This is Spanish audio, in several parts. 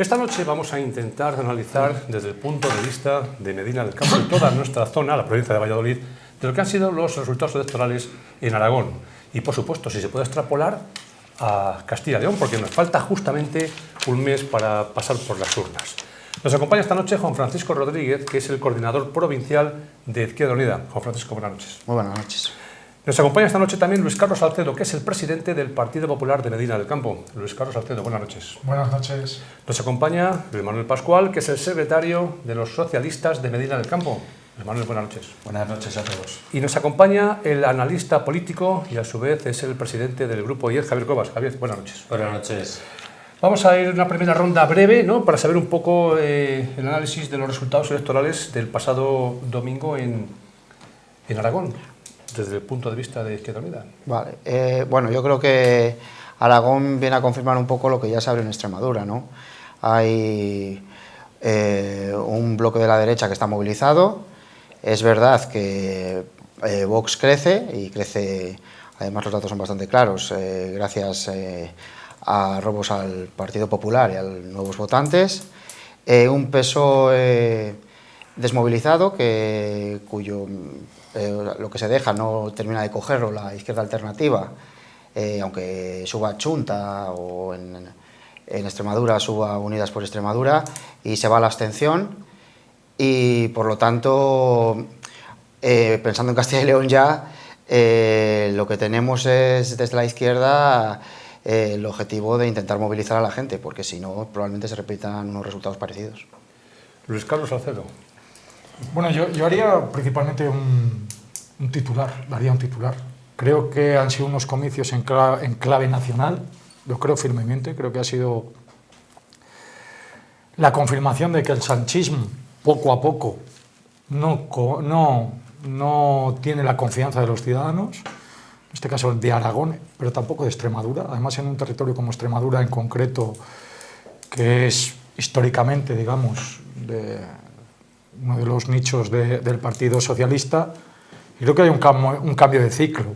Esta noche vamos a intentar analizar desde el punto de vista de Medina del Campo y toda nuestra zona, la provincia de Valladolid, de lo que han sido los resultados electorales en Aragón. Y por supuesto, si se puede extrapolar a Castilla y León, porque nos falta justamente un mes para pasar por las urnas. Nos acompaña esta noche Juan Francisco Rodríguez, que es el coordinador provincial de Izquierda Unida. Juan Francisco, buenas noches. Muy buenas noches. Nos acompaña esta noche también Luis Carlos Salcedo, que es el presidente del Partido Popular de Medina del Campo. Luis Carlos Salcedo, buenas noches. Buenas noches. Nos acompaña Luis Manuel Pascual, que es el secretario de los socialistas de Medina del Campo. Luis Manuel, buenas noches. Buenas noches a todos. Y nos acompaña el analista político y a su vez es el presidente del Grupo IED, Javier Cobas. Javier, buenas noches. Buenas noches. Vamos a ir a una primera ronda breve, ¿no?, para saber un poco el análisis de los resultados electorales del pasado domingo en Aragón, desde el punto de vista de Izquierda Unida. Vale. Bueno, yo creo que Aragón viene a confirmar un poco lo que ya se abre en Extremadura, ¿no? Hay un bloque de la derecha que está movilizado. Es verdad que Vox crece, y crece, además los datos son bastante claros, gracias a robos al Partido Popular y a nuevos votantes. Un PSOE desmovilizado, cuyo lo que se deja no termina de cogerlo la izquierda alternativa, aunque suba Chunta o en Extremadura suba Unidas por Extremadura, y se va a la abstención. Y por lo tanto, pensando en Castilla y León ya, lo que tenemos es desde la izquierda el objetivo de intentar movilizar a la gente, porque si no probablemente se repitan unos resultados parecidos. Luis Carlos Salcedo. Bueno, yo haría principalmente un titular, daría un titular. Creo que han sido unos comicios en clave nacional, lo creo firmemente, creo que ha sido la confirmación de que el sanchismo poco a poco no tiene la confianza de los ciudadanos, en este caso de Aragón, pero tampoco de Extremadura, además en un territorio como Extremadura en concreto, que es históricamente, digamos, uno de los nichos del Partido Socialista, y creo que hay un cambio de ciclo.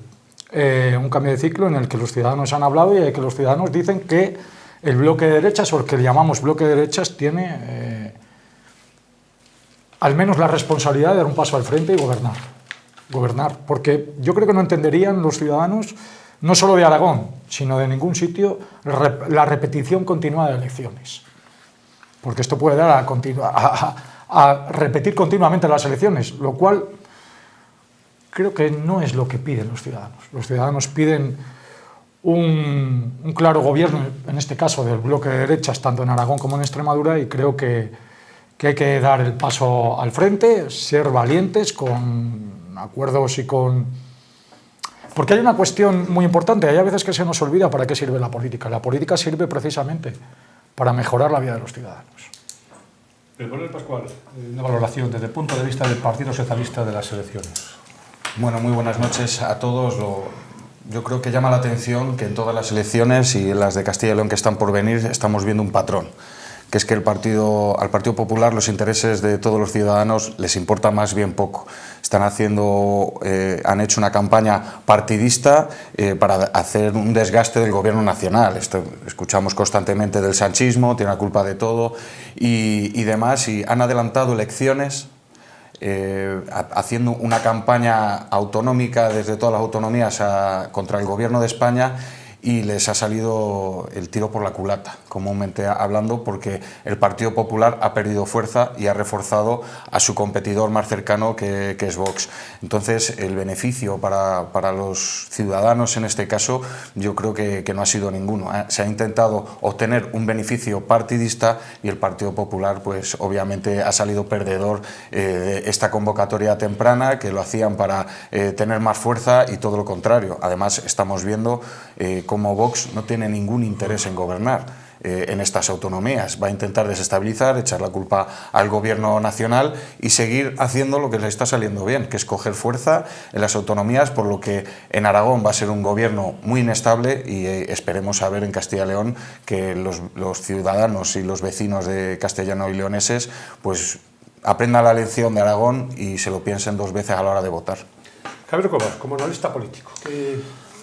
Un cambio de ciclo en el que los ciudadanos han hablado y en el que los ciudadanos dicen que el bloque de derechas, o el que llamamos bloque de derechas, tiene al menos la responsabilidad de dar un paso al frente y gobernar, porque yo creo que no entenderían los ciudadanos, no solo de Aragón, sino de ningún sitio, la repetición continua de elecciones, porque esto puede dar a repetir continuamente las elecciones, lo cual creo que no es lo que piden los ciudadanos. Los ciudadanos piden un claro gobierno, en este caso del bloque de derechas, tanto en Aragón como en Extremadura, y creo que hay que dar el paso al frente, ser valientes con acuerdos y con... Porque hay una cuestión muy importante, hay a veces que se nos olvida para qué sirve la política. La política sirve precisamente para mejorar la vida de los ciudadanos. Luis Manuel Pascual, una valoración desde el punto de vista del Partido Socialista de las elecciones. Bueno, muy buenas noches a todos. Yo creo que llama la atención que en todas las elecciones y en las de Castilla y León que están por venir estamos viendo un patrón, que es que al Partido Popular los intereses de todos los ciudadanos les importa más bien poco. Han hecho una campaña partidista para hacer un desgaste del gobierno nacional. Escuchamos constantemente del sanchismo, tiene la culpa de todo y demás, y han adelantado elecciones haciendo una campaña autonómica desde todas las autonomías contra el gobierno de España, y les ha salido el tiro por la culata, comúnmente hablando, porque el Partido Popular ha perdido fuerza y ha reforzado a su competidor más cercano, que es Vox. Entonces, el beneficio para los ciudadanos en este caso, yo creo que no ha sido ninguno. Se ha intentado obtener un beneficio partidista y el Partido Popular, pues obviamente ha salido perdedor de esta convocatoria temprana, que lo hacían para tener más fuerza, y todo lo contrario. Además, estamos viendo como Vox no tiene ningún interés en gobernar en estas autonomías. Va a intentar desestabilizar, echar la culpa al gobierno nacional y seguir haciendo lo que le está saliendo bien, que es coger fuerza en las autonomías, por lo que en Aragón va a ser un gobierno muy inestable, y esperemos a ver en Castilla y León que los ciudadanos y los vecinos de castellano y leoneses pues aprendan la lección de Aragón y se lo piensen dos veces a la hora de votar. Javier Cobas, como analista político,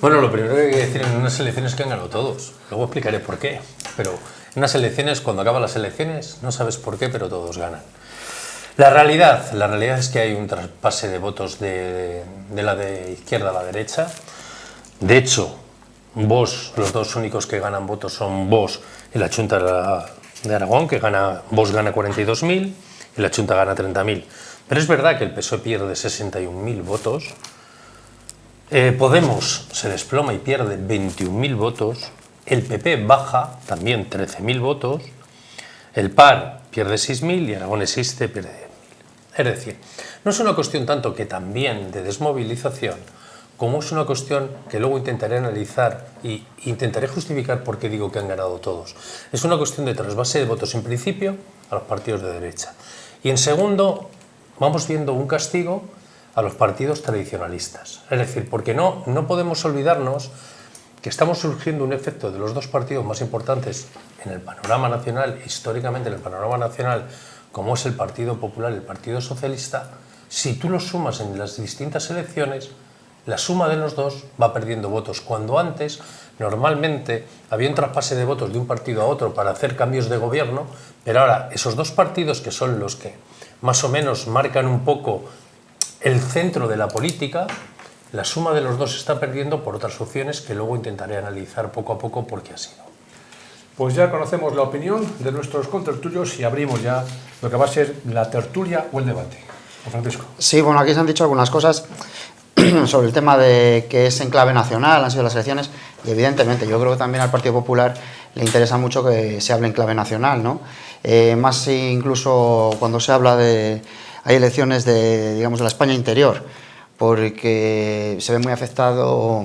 Bueno, lo primero que hay que decir en unas elecciones que han ganado todos. Luego explicaré por qué. Pero En unas elecciones, cuando acaban las elecciones, no sabes por qué, pero todos ganan. La realidad es que hay un traspase de votos de la de izquierda a la derecha. De hecho, Vox, los dos únicos que ganan votos son Vox y la Xunta de Aragón, que Vox gana 42.000 y la Xunta gana 30.000. Pero es verdad que el PSOE pierde 61.000 votos, Podemos se desploma y pierde 21.000 votos, el PP baja también 13.000 votos, el PAR pierde 6.000 y Aragón Existe pierde 10.000. Es decir, no es una cuestión tanto que también de desmovilización, como es una cuestión que luego intentaré analizar y intentaré justificar por qué digo que han ganado todos. Es una cuestión de trasvase de votos, en principio, a los partidos de derecha. Y en segundo, vamos viendo un castigo a los partidos tradicionalistas. Es decir, porque no podemos olvidarnos que estamos surgiendo un efecto de los dos partidos más importantes en el panorama nacional, históricamente en el panorama nacional, como es el Partido Popular y el Partido Socialista. Si tú los sumas en las distintas elecciones, la suma de los dos va perdiendo votos, cuando antes normalmente había un traspase de votos de un partido a otro para hacer cambios de gobierno, pero ahora esos dos partidos, que son los que más o menos marcan un poco el centro de la política, la suma de los dos se está perdiendo por otras opciones que luego intentaré analizar poco a poco por qué ha sido. Pues ya conocemos la opinión de nuestros contertulios y abrimos ya lo que va a ser la tertulia o el debate. Juan Francisco. Sí, bueno, aquí se han dicho algunas cosas sobre el tema de que es en clave nacional, han sido las elecciones, y evidentemente yo creo que también al Partido Popular le interesa mucho que se hable en clave nacional, ¿no? Más incluso cuando se habla de... hay elecciones de, digamos, de la España interior, porque se ve muy afectado,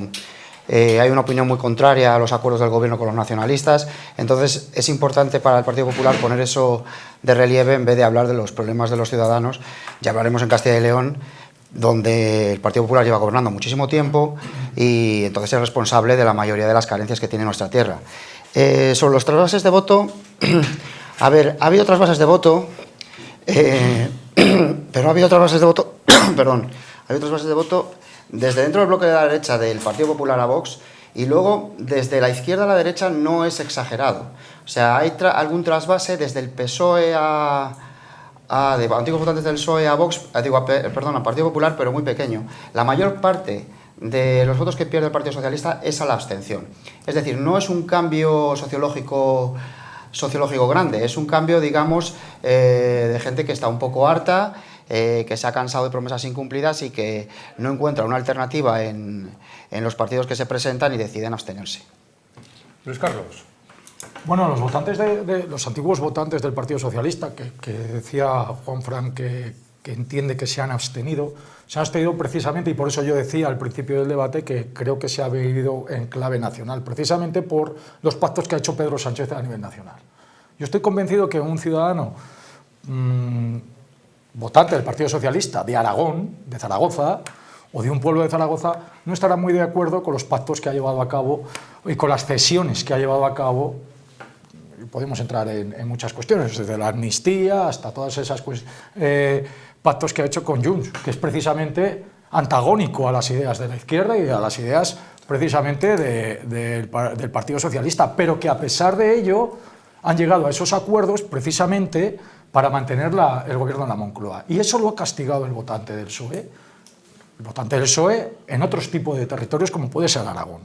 hay una opinión muy contraria a los acuerdos del gobierno con los nacionalistas, entonces es importante para el Partido Popular poner eso de relieve en vez de hablar de los problemas de los ciudadanos. Ya hablaremos en Castilla y León, donde el Partido Popular lleva gobernando muchísimo tiempo y entonces es responsable de la mayoría de las carencias que tiene nuestra tierra. Sobre los trasvases de voto, a ver, ha habido trasvases de voto, pero ha habido trasvases de voto, perdón, ha habido trasvases de voto desde dentro del bloque de la derecha del Partido Popular a Vox, y luego desde la izquierda a la derecha no es exagerado. O sea, hay algún trasvase desde el PSOE de antiguos votantes del PSOE a Vox, perdón, al Partido Popular, pero muy pequeño. La mayor parte de los votos que pierde el Partido Socialista es a la abstención. Es decir, no es un cambio sociológico grande, es un cambio, digamos, de gente que está un poco harta, que se ha cansado de promesas incumplidas y que no encuentra una alternativa en los partidos que se presentan y deciden abstenerse. Luis Carlos. Bueno, los votantes los antiguos votantes del Partido Socialista, que decía Juan Fran que entiende que se han abstenido precisamente, y por eso yo decía al principio del debate que creo que se ha vivido en clave nacional, precisamente por los pactos que ha hecho Pedro Sánchez a nivel nacional. Yo estoy convencido que un ciudadano votante del Partido Socialista de Aragón, de Zaragoza, o de un pueblo de Zaragoza, no estará muy de acuerdo con los pactos que ha llevado a cabo y con las cesiones que ha llevado a cabo. Podemos entrar en muchas cuestiones, desde la amnistía hasta todas esas pactos que ha hecho con Junts, que es precisamente antagónico a las ideas de la izquierda y a las ideas precisamente del Partido Socialista, pero que a pesar de ello han llegado a esos acuerdos precisamente para mantener el gobierno en la Moncloa. Y eso lo ha castigado el votante del PSOE. El votante del PSOE en otros tipos de territorios como puede ser Aragón.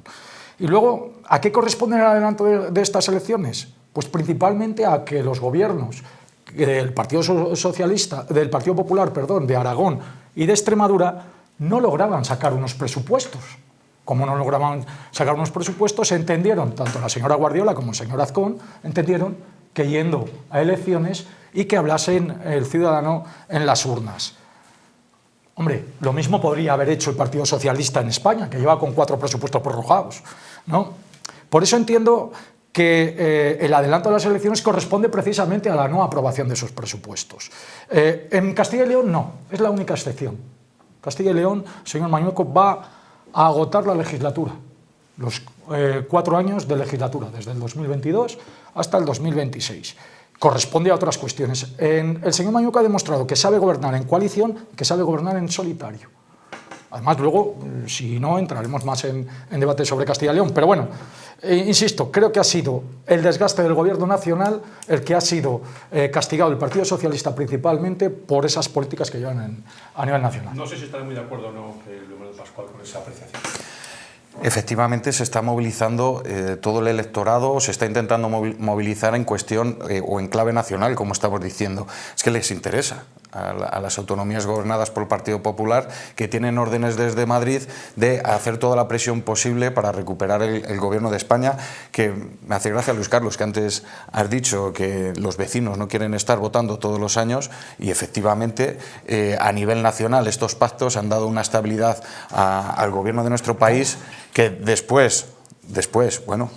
Y luego, ¿a qué corresponde el adelanto de estas elecciones? Pues principalmente a que los gobiernos del Partido Socialista, del Partido Popular, perdón, de Aragón y de Extremadura no lograban sacar unos presupuestos. Como no lograban sacar unos presupuestos, entendieron, tanto la señora Guardiola como el señor Azcón, entendieron que yendo a elecciones y que hablasen el ciudadano en las urnas. Hombre, lo mismo podría haber hecho el Partido Socialista en España, que lleva con 4 presupuestos prorrogados, ¿no? Por eso entiendo que el adelanto de las elecciones corresponde precisamente a la no aprobación de esos presupuestos. En Castilla y León no, es la única excepción. Castilla y León, señor Mañueco, va a agotar la legislatura, los 4 años de legislatura, desde el 2022 hasta el 2026. Corresponde a otras cuestiones. El señor Mañueco ha demostrado que sabe gobernar en coalición, que sabe gobernar en solitario. Además, luego, si no, entraremos más en debate sobre Castilla y León. Pero bueno, insisto, creo que ha sido el desgaste del Gobierno nacional el que ha sido castigado el Partido Socialista principalmente por esas políticas que llevan a nivel nacional. No sé si estaré muy de acuerdo o no, Leonardo Pascual, con esa apreciación. Efectivamente, se está movilizando todo el electorado, se está intentando movilizar en cuestión o en clave nacional, como estamos diciendo. Es que les interesa a las autonomías gobernadas por el Partido Popular, que tienen órdenes desde Madrid de hacer toda la presión posible para recuperar el gobierno de España, que me hace gracia, Luis Carlos, que antes has dicho que los vecinos no quieren estar votando todos los años, y efectivamente a nivel nacional estos pactos han dado una estabilidad al gobierno de nuestro país que después, bueno,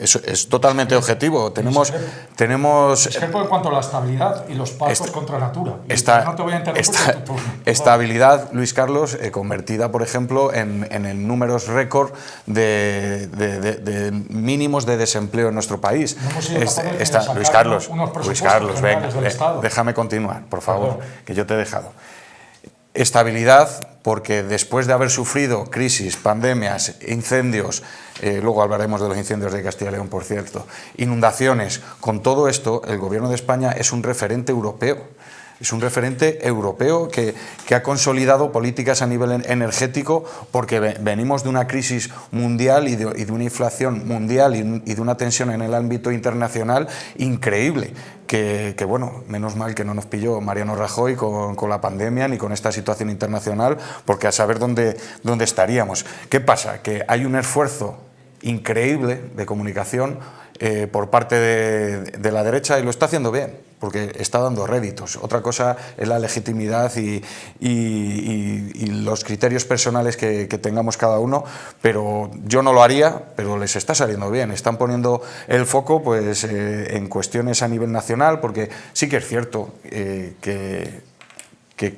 eso es totalmente objetivo. Tenemos en cuanto a la estabilidad y los pactos contra la natura. No te voy a interrumpir tu turno. Estabilidad, Luis Carlos, convertida, por ejemplo, en el números récord de mínimos de desempleo en nuestro país. Luis Carlos, venga, déjame continuar, por favor, que yo te he dejado. Estabilidad, porque después de haber sufrido crisis, pandemias, incendios, luego hablaremos de los incendios de Castilla y León, por cierto, inundaciones, con todo esto, el Gobierno de España es un referente europeo. Es un referente europeo que ha consolidado políticas a nivel energético, porque venimos de una crisis mundial y de una inflación mundial y de una tensión en el ámbito internacional increíble. Que bueno, menos mal que no nos pilló Mariano Rajoy con la pandemia ni con esta situación internacional, porque a saber dónde estaríamos. ¿Qué pasa? Que hay un esfuerzo increíble de comunicación por parte de la derecha, y lo está haciendo bien, porque está dando réditos. Otra cosa es la legitimidad y los criterios personales que tengamos cada uno, pero yo no lo haría, pero les está saliendo bien. Están poniendo el foco pues, en cuestiones a nivel nacional, porque sí que es cierto que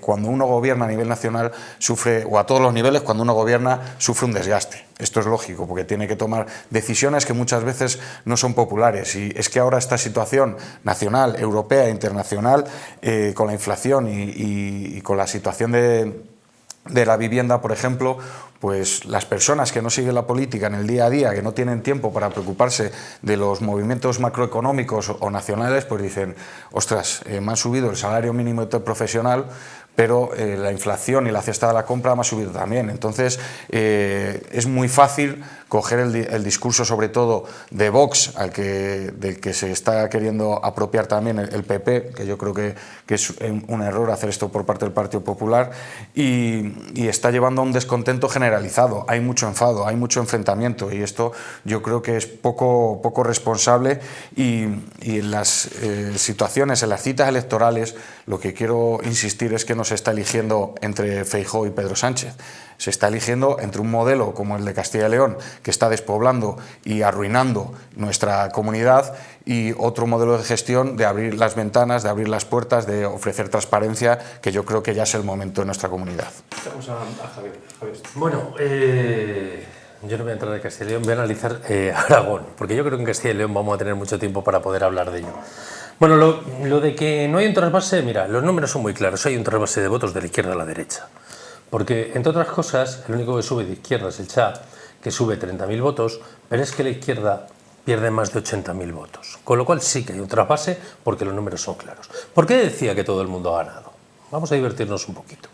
cuando uno gobierna a nivel nacional sufre, o a todos los niveles, cuando uno gobierna sufre un desgaste. Esto es lógico, porque tiene que tomar decisiones que muchas veces no son populares, y es que ahora esta situación nacional, europea e internacional, con la inflación y con la situación de la vivienda, por ejemplo, pues las personas que no siguen la política en el día a día, que no tienen tiempo para preocuparse de los movimientos macroeconómicos o nacionales, pues dicen, ostras, me han subido el salario mínimo interprofesional, pero la inflación y la cesta de la compra me ha subido también. Entonces, es muy fácil coger el discurso, sobre todo de Vox, del que se está queriendo apropiar también el PP, que yo creo que es un error hacer esto por parte del Partido Popular, y está llevando a un descontento generalizado. Hay mucho enfado, hay mucho enfrentamiento, y esto yo creo que es poco responsable, y en las situaciones, en las citas electorales, lo que quiero insistir es que no se está eligiendo entre Feijóo y Pedro Sánchez. Se está eligiendo entre un modelo como el de Castilla y León, que está despoblando y arruinando nuestra comunidad, y otro modelo de gestión de abrir las ventanas, de abrir las puertas, de ofrecer transparencia, que yo creo que ya es el momento en nuestra comunidad. Vamos a Javier. Bueno, yo no voy a entrar en Castilla y León, voy a analizar Aragón, porque yo creo que en Castilla y León vamos a tener mucho tiempo para poder hablar de ello. Bueno, lo de que no hay un trasvase, mira, los números son muy claros, hay un trasvase de votos de la izquierda a la derecha. Porque, entre otras cosas, el único que sube de izquierda es el CHA, que sube 30.000 votos, pero es que la izquierda pierde más de 80.000 votos. Con lo cual sí que hay un trasvase, porque los números son claros. ¿Por qué decía que todo el mundo ha ganado? Vamos a divertirnos un poquito.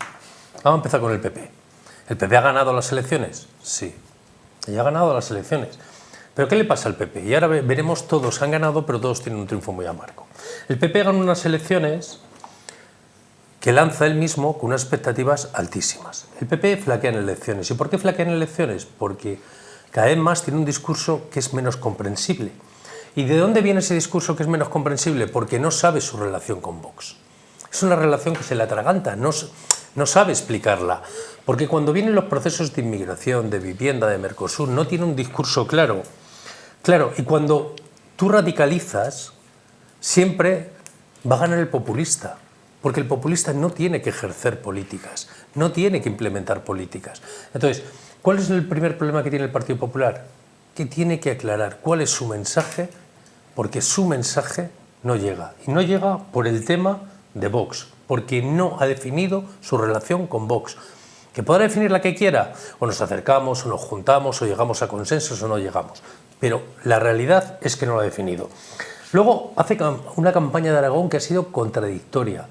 Vamos a empezar con el PP. ¿El PP ha ganado las elecciones? Sí. Y ha ganado las elecciones. ¿Pero qué le pasa al PP? Y ahora veremos, todos han ganado, pero todos tienen un triunfo muy amargo. El PP gana unas elecciones que lanza él mismo con unas expectativas altísimas. El PP flaquea en elecciones. ¿Y por qué flaquea en elecciones? Porque cada vez más tiene un discurso que es menos comprensible. ¿Y de dónde viene ese discurso que es menos comprensible? Porque no sabe su relación con Vox. Es una relación que se le atraganta, no sabe explicarla. Porque cuando vienen los procesos de inmigración, de vivienda, de Mercosur, no tiene un discurso claro. Claro, y cuando tú radicalizas, siempre va a ganar el populista. Porque el populista no tiene que ejercer políticas, no tiene que implementar políticas. Entonces, ¿cuál es el primer problema que tiene el Partido Popular? Que tiene que aclarar cuál es su mensaje, porque su mensaje no llega. Y no llega por el tema de Vox, porque no ha definido su relación con Vox. Que podrá definir la que quiera, o nos acercamos, o nos juntamos, o llegamos a consensos, o no llegamos. Pero la realidad es que no lo ha definido. Luego hace una campaña de Aragón que ha sido contradictoria.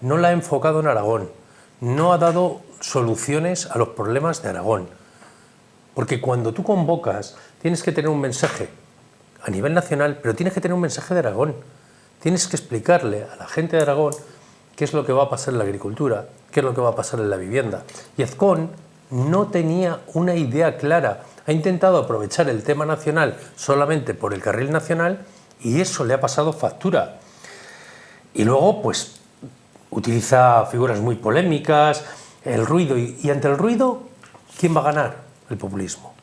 No la ha enfocado en Aragón, no ha dado soluciones a los problemas de Aragón. Porque cuando tú convocas, tienes que tener un mensaje a nivel nacional, pero tienes que tener un mensaje de Aragón. Tienes que explicarle a la gente de Aragón qué es lo que va a pasar en la agricultura, qué es lo que va a pasar en la vivienda. Y Azcón no tenía una idea clara. Ha intentado aprovechar el tema nacional solamente por el carril nacional y eso le ha pasado factura. Y luego, pues, utiliza figuras muy polémicas, el ruido. Y ante el ruido, ¿quién va a ganar? El populismo.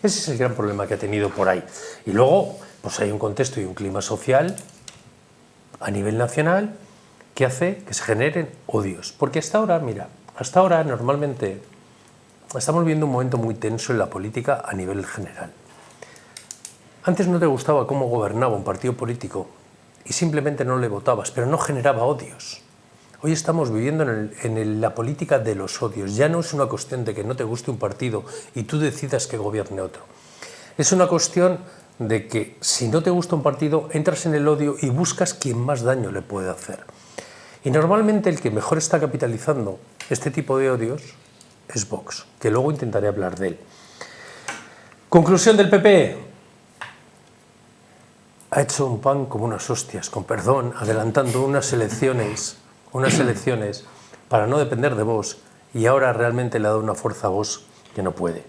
Ese es el gran problema que ha tenido por ahí. Y luego, pues hay un contexto y un clima social a nivel nacional que hace que se generen odios. Porque hasta ahora, mira, hasta ahora normalmente estamos viendo un momento muy tenso en la política a nivel general. Antes no te gustaba cómo gobernaba un partido político y simplemente no le votabas, pero no generaba odios. Hoy estamos viviendo en la política de los odios. Ya no es una cuestión de que no te guste un partido y tú decidas que gobierne otro. Es una cuestión de que si no te gusta un partido, entras en el odio y buscas quien más daño le puede hacer. Y normalmente el que mejor está capitalizando este tipo de odios es Vox, que luego intentaré hablar de él. Conclusión del PP. Ha hecho un pan como unas hostias, con perdón, adelantando unas elecciones para no depender de Vox, y ahora realmente le ha dado una fuerza a Vox que no puede.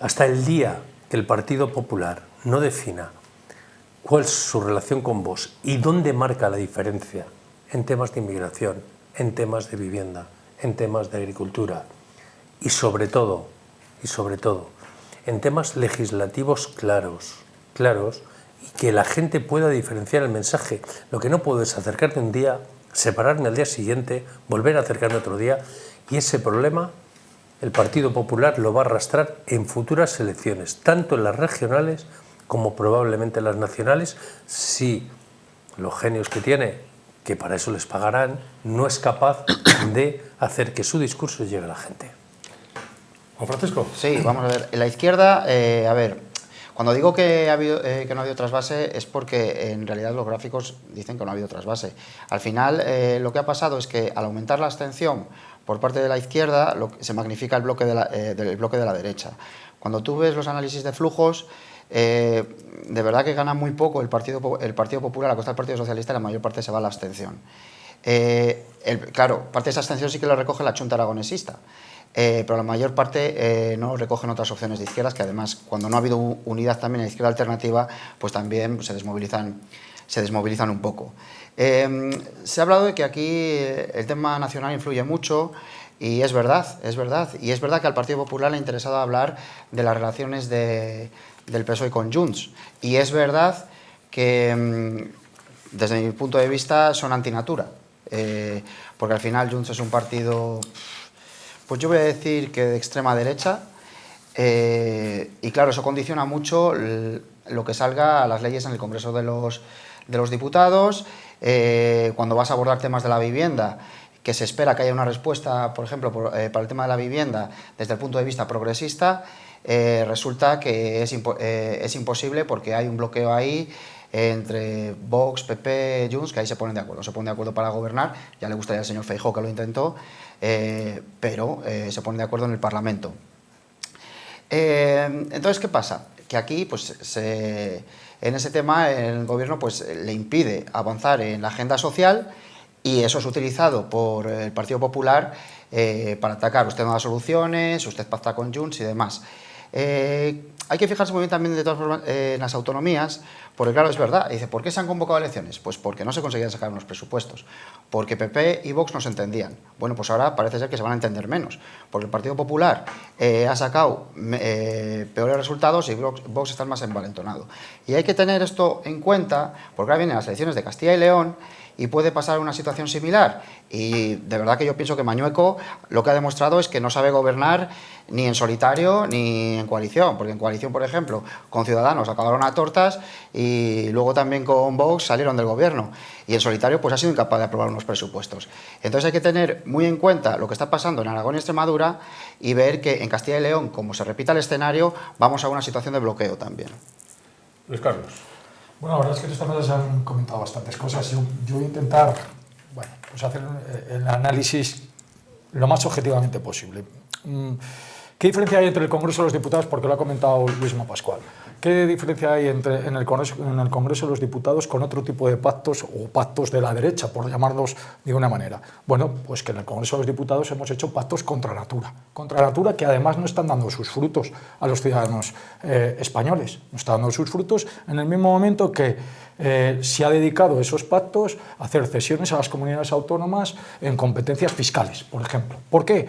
Hasta el día que el Partido Popular no defina cuál es su relación con Vox y dónde marca la diferencia en temas de inmigración, en temas de vivienda, en temas de agricultura y sobre todo, en temas legislativos claros, y que la gente pueda diferenciar el mensaje. Lo que no puedo es acercarte un día, separarme al día siguiente, volver a acercarme otro día, y ese problema el Partido Popular lo va a arrastrar en futuras elecciones, tanto en las regionales como probablemente en las nacionales, si los genios que tiene, que para eso les pagarán, no es capaz de hacer que su discurso llegue a la gente. Juan Francisco. Sí, vamos a ver. En la izquierda, a ver, cuando digo que no ha habido trasvase es porque en realidad los gráficos dicen que no ha habido trasvase. Al final, lo que ha pasado es que al aumentar la abstención por parte de la izquierda, se magnifica el bloque del bloque de la derecha. Cuando tú ves los análisis de flujos, de verdad que gana muy poco el Partido Popular a costa del Partido Socialista, y la mayor parte se va a la abstención. Claro, parte de esa abstención sí que lo recoge la Chunta aragonesista, pero la mayor parte no recogen otras opciones de izquierdas, que además, cuando no ha habido unidad también en la izquierda alternativa, pues también se desmovilizan un poco. Se ha hablado de que aquí el tema nacional influye mucho, y es verdad. Y es verdad que al Partido Popular le ha interesado hablar de las relaciones del PSOE con Junts. Y es verdad que, desde mi punto de vista, son antinatura. Porque al final Junts es un partido, pues yo voy a decir que de extrema derecha, y claro, eso condiciona mucho lo que salga a las leyes en el Congreso de los Diputados. Cuando vas a abordar temas de la vivienda, que se espera que haya una respuesta, por ejemplo, para el tema de la vivienda desde el punto de vista progresista, resulta que es imposible, porque hay un bloqueo ahí entre Vox, PP, Junts, que ahí se ponen de acuerdo para gobernar. Ya le gustaría al señor Feijóo, que lo intentó, pero se ponen de acuerdo en el Parlamento. Entonces, ¿qué pasa? Que aquí, pues, en ese tema, el gobierno, pues, le impide avanzar en la agenda social, y eso es utilizado por el Partido Popular para atacar: usted no da soluciones, usted pacta con Junts y demás. Hay que fijarse muy bien también, de todas formas, en las autonomías, porque claro, es verdad. Dice, ¿por qué se han convocado elecciones? Pues porque no se conseguían sacar unos presupuestos, porque PP y Vox no se entendían. Bueno, pues ahora parece ser que se van a entender menos, porque el Partido Popular ha sacado peores resultados y Vox está más envalentonado. Y hay que tener esto en cuenta, porque ahora vienen las elecciones de Castilla y León, y puede pasar una situación similar. Y de verdad que yo pienso que Mañueco lo que ha demostrado es que no sabe gobernar ni en solitario ni en coalición, porque en coalición, por ejemplo, con Ciudadanos acabaron a tortas y luego también con Vox salieron del gobierno, y en solitario pues ha sido incapaz de aprobar unos presupuestos. Entonces hay que tener muy en cuenta lo que está pasando en Aragón y Extremadura y ver que en Castilla y León, como se repita el escenario, vamos a una situación de bloqueo también. Luis Carlos. Bueno, la verdad es que en esta mesa se han comentado bastantes cosas. Yo voy a intentar, bueno, pues hacer el análisis lo más objetivamente posible. ¿Qué diferencia hay entre el Congreso de los Diputados? Porque lo ha comentado Luisma Pascual. ¿Qué diferencia hay en el Congreso de los Diputados con otro tipo de pactos o pactos de la derecha, por llamarlos de una manera? Bueno, pues que en el Congreso de los Diputados hemos hecho pactos contra natura que además no están dando sus frutos a los ciudadanos españoles. No están dando sus frutos en el mismo momento que se ha dedicado esos pactos a hacer cesiones a las comunidades autónomas en competencias fiscales, por ejemplo. ¿Por qué?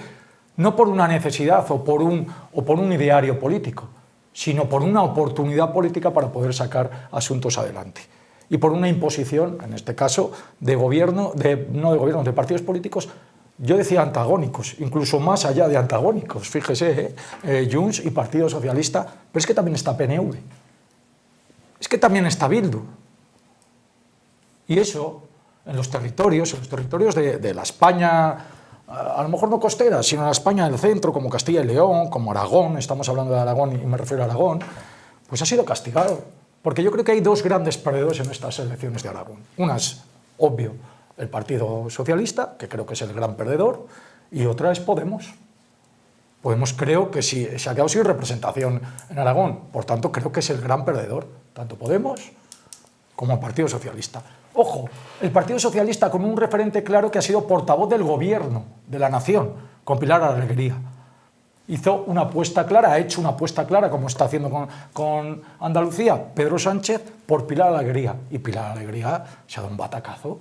No por una necesidad o por un ideario político, sino por una oportunidad política para poder sacar asuntos adelante. Y por una imposición, en este caso, de partidos políticos, yo decía antagónicos, incluso más allá de antagónicos, fíjese, Junts y Partido Socialista, pero es que también está PNV, es que también está Bildu. Y eso, en los territorios de la España, a lo mejor no costera, sino en la España del centro, como Castilla y León, como Aragón, estamos hablando de Aragón y me refiero a Aragón, pues ha sido castigado. Porque yo creo que hay dos grandes perdedores en estas elecciones de Aragón. Una es, obvio, el Partido Socialista, que creo que es el gran perdedor, y otra es Podemos. Podemos creo que sí, se ha quedado sin representación en Aragón, por tanto creo que es el gran perdedor, tanto Podemos como el Partido Socialista. Ojo, el Partido Socialista con un referente claro que ha sido portavoz del gobierno de la nación, con Pilar Alegría. Hizo una apuesta clara, ha hecho una apuesta clara, como está haciendo con Andalucía, Pedro Sánchez, por Pilar Alegría. Y Pilar Alegría se ha dado un batacazo.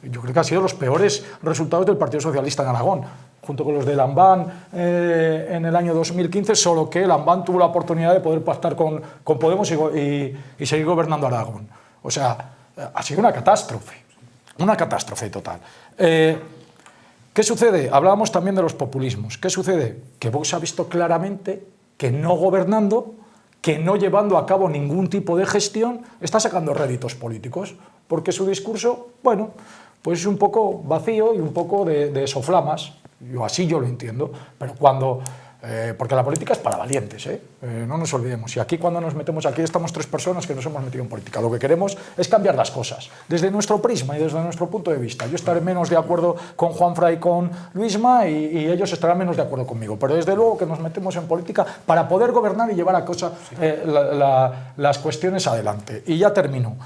Yo creo que han sido los peores resultados del Partido Socialista en Aragón, junto con los de Lambán en el año 2015, solo que Lambán tuvo la oportunidad de poder pactar con Podemos y seguir gobernando Aragón. O sea, ha sido una catástrofe total. ¿Qué sucede? Hablábamos también de los populismos. ¿Qué sucede? Que Vox ha visto claramente que no gobernando, que no llevando a cabo ningún tipo de gestión, está sacando réditos políticos, porque su discurso, bueno, pues es un poco vacío y un poco de soflamas. Así yo lo entiendo, pero cuando... porque la política es para valientes, no nos olvidemos. Y aquí cuando nos metemos, aquí estamos tres personas que nos hemos metido en política. Lo que queremos es cambiar las cosas, desde nuestro prisma y desde nuestro punto de vista. Yo estaré menos de acuerdo con Juanfran y con Luisma y ellos estarán menos de acuerdo conmigo. Pero desde luego que nos metemos en política para poder gobernar y llevar a cosa las cuestiones adelante. Y ya termino.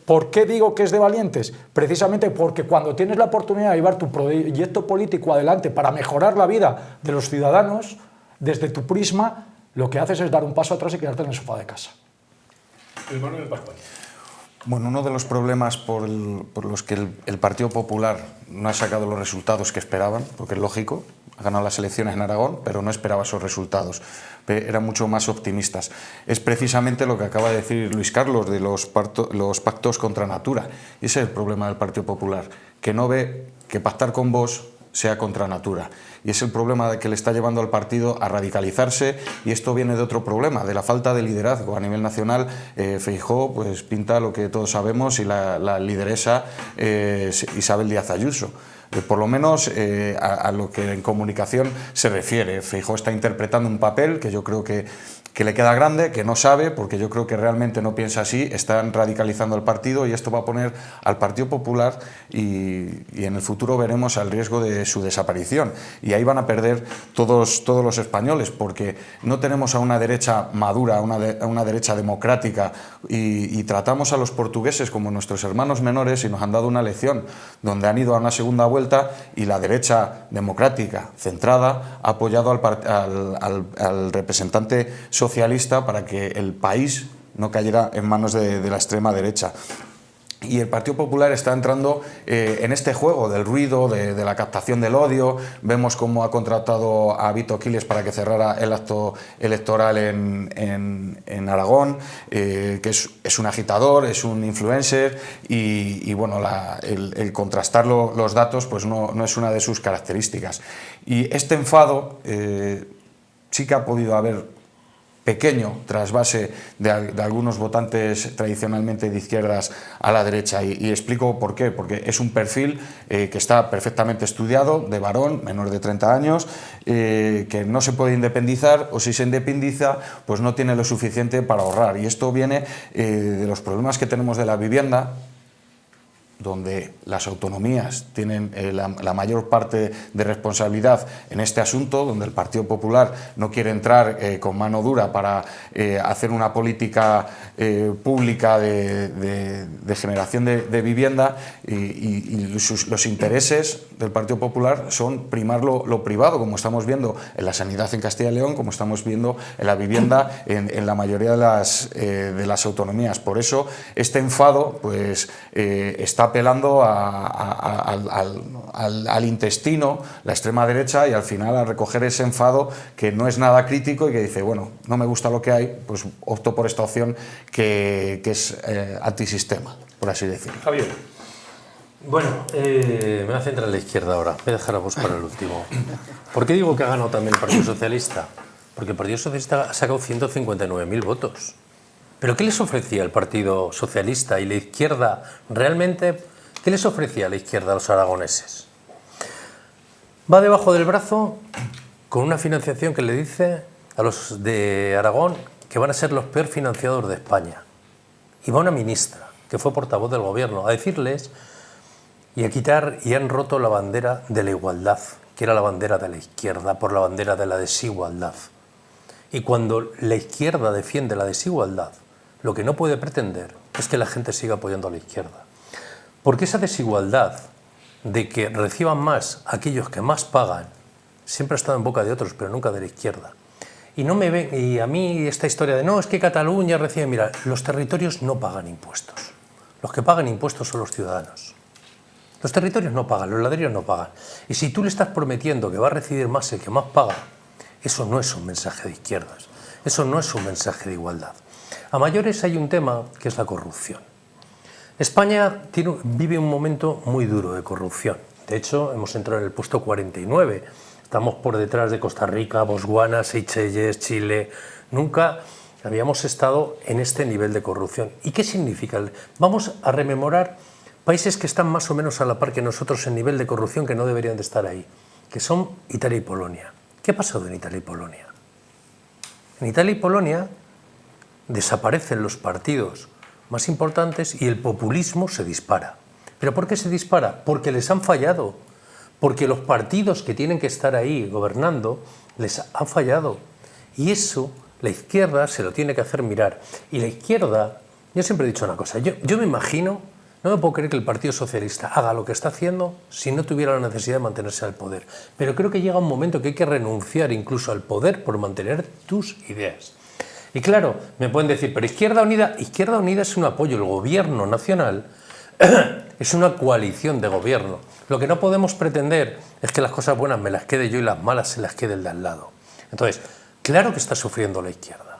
¿Por qué digo que es de valientes? Precisamente porque cuando tienes la oportunidad de llevar tu proyecto político adelante para mejorar la vida de los ciudadanos, desde tu prisma, lo que haces es dar un paso atrás y quedarte en el sofá de casa. Manuel Pascual. Bueno, uno de los problemas por los que el Partido Popular no ha sacado los resultados que esperaban, porque es lógico, ha ganado las elecciones en Aragón, pero no esperaba esos resultados, eran mucho más optimistas. Es precisamente lo que acaba de decir Luis Carlos de los pactos contra natura. Y ese es el problema del Partido Popular, que no ve que pactar con Vox sea contra natura. Y es el problema que le está llevando al partido a radicalizarse, y esto viene de otro problema, de la falta de liderazgo. A nivel nacional, Feijóo pues, pinta lo que todos sabemos, y la lideresa Isabel Díaz Ayuso. Por lo menos a lo que en comunicación se refiere. Feijóo está interpretando un papel que yo creo que le queda grande, que no sabe, porque yo creo que realmente no piensa así. Están radicalizando el partido y esto va a poner al Partido Popular y en el futuro veremos el riesgo de su desaparición. Y ahí van a perder todos los españoles, porque no tenemos a una derecha madura, a una derecha democrática, y tratamos a los portugueses como nuestros hermanos menores y nos han dado una lección donde han ido a una segunda vuelta y la derecha democrática, centrada, ha apoyado al representante socialista para que el país no cayera en manos de la extrema derecha. Y el Partido Popular está entrando en este juego del ruido, de la captación del odio. Vemos cómo ha contratado a Vito Quiles para que cerrara el acto electoral en Aragón, que es un agitador, es un influencer y bueno, el contrastar los datos pues no es una de sus características. Y este enfado sí que ha podido haber pequeño trasvase de algunos votantes tradicionalmente de izquierdas a la derecha y explico por qué, porque es un perfil que está perfectamente estudiado, de varón, menor de 30 años, que no se puede independizar o si se independiza pues no tiene lo suficiente para ahorrar y esto viene de los problemas que tenemos de la vivienda, donde las autonomías tienen la mayor parte de responsabilidad en este asunto, donde el Partido Popular no quiere entrar con mano dura para hacer una política pública de generación de vivienda y los intereses del Partido Popular son primar lo privado, como estamos viendo en la sanidad en Castilla y León, como estamos viendo en la vivienda en la mayoría de las autonomías. Por eso este enfado pues, está apelando al intestino, la extrema derecha, y al final a recoger ese enfado que no es nada crítico y que dice, bueno, no me gusta lo que hay, pues opto por esta opción que es antisistema, por así decirlo. Javier. Bueno, me voy a centrar en la izquierda ahora, voy a dejar a vos para el último. ¿Por qué digo que ha ganado también el Partido Socialista? Porque el Partido Socialista ha sacado 159.000 votos. ¿Pero qué les ofrecía el Partido Socialista y la izquierda realmente? ¿Qué les ofrecía la izquierda a los aragoneses? Va debajo del brazo con una financiación que le dice a los de Aragón que van a ser los peor financiadores de España. Y va una ministra, que fue portavoz del gobierno, a decirles y a quitar, y han roto la bandera de la igualdad, que era la bandera de la izquierda, por la bandera de la desigualdad. Y cuando la izquierda defiende la desigualdad, lo que no puede pretender es que la gente siga apoyando a la izquierda. Porque esa desigualdad de que reciban más aquellos que más pagan siempre ha estado en boca de otros, pero nunca de la izquierda. Y a mí esta historia de no, es que Cataluña recibe... Mira, los territorios no pagan impuestos. Los que pagan impuestos son los ciudadanos. Los territorios no pagan, los ladrillos no pagan. Y si tú le estás prometiendo que va a recibir más el que más paga, eso no es un mensaje de izquierdas. Eso no es un mensaje de igualdad. A mayores hay un tema que es la corrupción. España vive un momento muy duro de corrupción. De hecho, hemos entrado en el puesto 49. Estamos por detrás de Costa Rica, Botswana, Seychelles, Chile. Nunca habíamos estado en este nivel de corrupción. ¿Y qué significa? Vamos a rememorar países que están más o menos a la par que nosotros en nivel de corrupción, que no deberían de estar ahí, que son Italia y Polonia. ¿Qué ha pasado en Italia y Polonia? En Italia y Polonia desaparecen los partidos más importantes y el populismo se dispara. ¿Pero por qué se dispara? Porque les han fallado, porque los partidos que tienen que estar ahí gobernando les han fallado. Y eso la izquierda se lo tiene que hacer mirar. Y la izquierda, yo siempre he dicho una cosa, yo me imagino, no me puedo creer que el Partido Socialista haga lo que está haciendo si no tuviera la necesidad de mantenerse al poder. Pero creo que llega un momento que hay que renunciar incluso al poder por mantener tus ideas. Y claro, me pueden decir, pero Izquierda Unida es un apoyo, el gobierno nacional es una coalición de gobierno. Lo que no podemos pretender es que las cosas buenas me las quede yo y las malas se las quede el de al lado. Entonces, claro que está sufriendo la izquierda,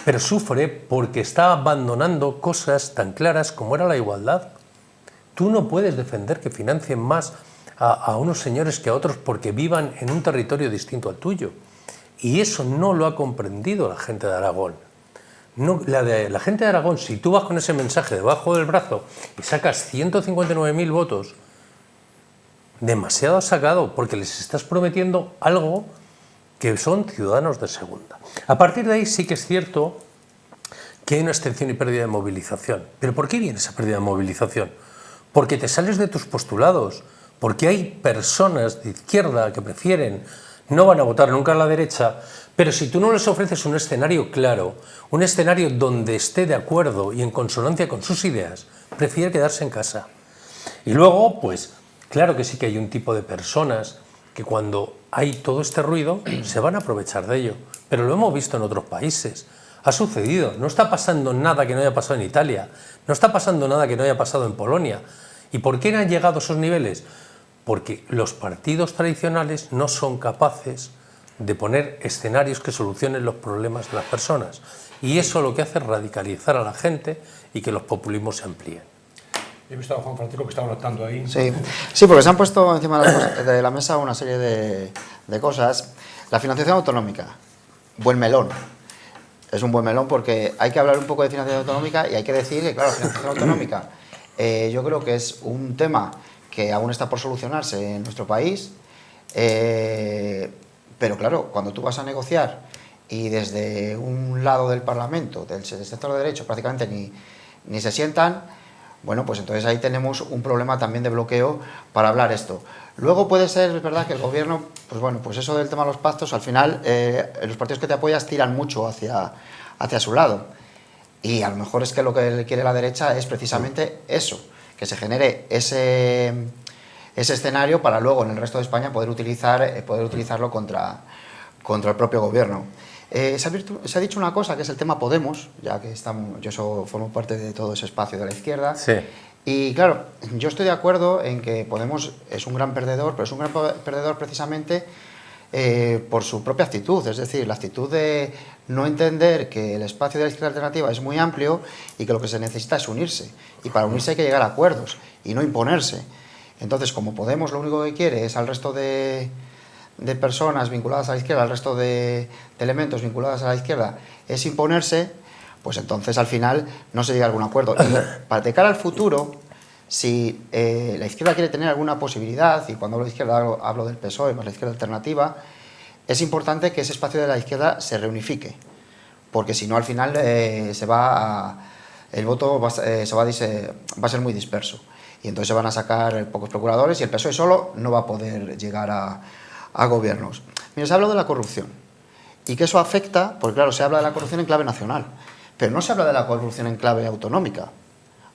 pero sufre porque está abandonando cosas tan claras como era la igualdad. Tú no puedes defender que financien más a unos señores que a otros porque vivan en un territorio distinto al tuyo. Y eso no lo ha comprendido la gente de Aragón. No, la gente de Aragón, si tú vas con ese mensaje debajo del brazo y sacas 159.000 votos, demasiado has sacado, porque les estás prometiendo algo que son ciudadanos de segunda. A partir de ahí sí que es cierto que hay una extensión y pérdida de movilización. ¿Pero por qué viene esa pérdida de movilización? Porque te sales de tus postulados, porque hay personas de izquierda que prefieren, no van a votar nunca a la derecha, pero si tú no les ofreces un escenario claro, un escenario donde esté de acuerdo y en consonancia con sus ideas, prefiere quedarse en casa. Y luego, pues, claro que sí que hay un tipo de personas que cuando hay todo este ruido se van a aprovechar de ello, pero lo hemos visto en otros países. Ha sucedido. No está pasando nada que no haya pasado en Italia. No está pasando nada que no haya pasado en Polonia. ¿Y por qué han llegado a esos niveles? Porque los partidos tradicionales no son capaces de poner escenarios que solucionen los problemas de las personas. Y eso lo que hace es radicalizar a la gente y que los populismos se amplíen. He visto a Juan Francisco que estaba notando ahí. Sí, porque se han puesto encima de la mesa una serie de cosas. La financiación autonómica, buen melón. Es un buen melón porque hay que hablar un poco de financiación autonómica y hay que decir que, claro, la financiación autonómica yo creo que es un tema que aún está por solucionarse en nuestro país, pero claro, cuando tú vas a negociar y desde un lado del Parlamento, del sector de derecho, prácticamente ni se sientan, bueno, pues entonces ahí tenemos un problema también de bloqueo para hablar esto. Luego puede ser, es verdad, que el gobierno, pues bueno, pues eso del tema de los pactos, al final los partidos que te apoyas tiran mucho hacia su lado. Y a lo mejor es que lo que quiere la derecha es precisamente eso, que se genere ese escenario para luego en el resto de España poder utilizarlo contra el propio gobierno. Se ha dicho una cosa que es el tema Podemos, ya que yo formo parte de todo ese espacio de la izquierda. Sí. Y claro, yo estoy de acuerdo en que Podemos es un gran perdedor, pero es un gran perdedor precisamente por su propia actitud, es decir, la actitud de no entender que el espacio de la izquierda alternativa es muy amplio y que lo que se necesita es unirse. Y para unirse hay que llegar a acuerdos y no imponerse. Entonces, como Podemos lo único que quiere es al resto de personas vinculadas a la izquierda, al resto de elementos vinculados a la izquierda, es imponerse, pues entonces al final no se llega a algún acuerdo. Y de cara al futuro, si la izquierda quiere tener alguna posibilidad, y cuando hablo de izquierda hablo del PSOE más la izquierda alternativa, es importante que ese espacio de la izquierda se reunifique, porque si no al final el voto va a ser muy disperso, y entonces se van a sacar pocos procuradores y el PSOE solo no va a poder llegar a gobiernos. Mira, se habla de la corrupción y que eso afecta, porque claro, se habla de la corrupción en clave nacional, pero no se habla de la corrupción en clave autonómica.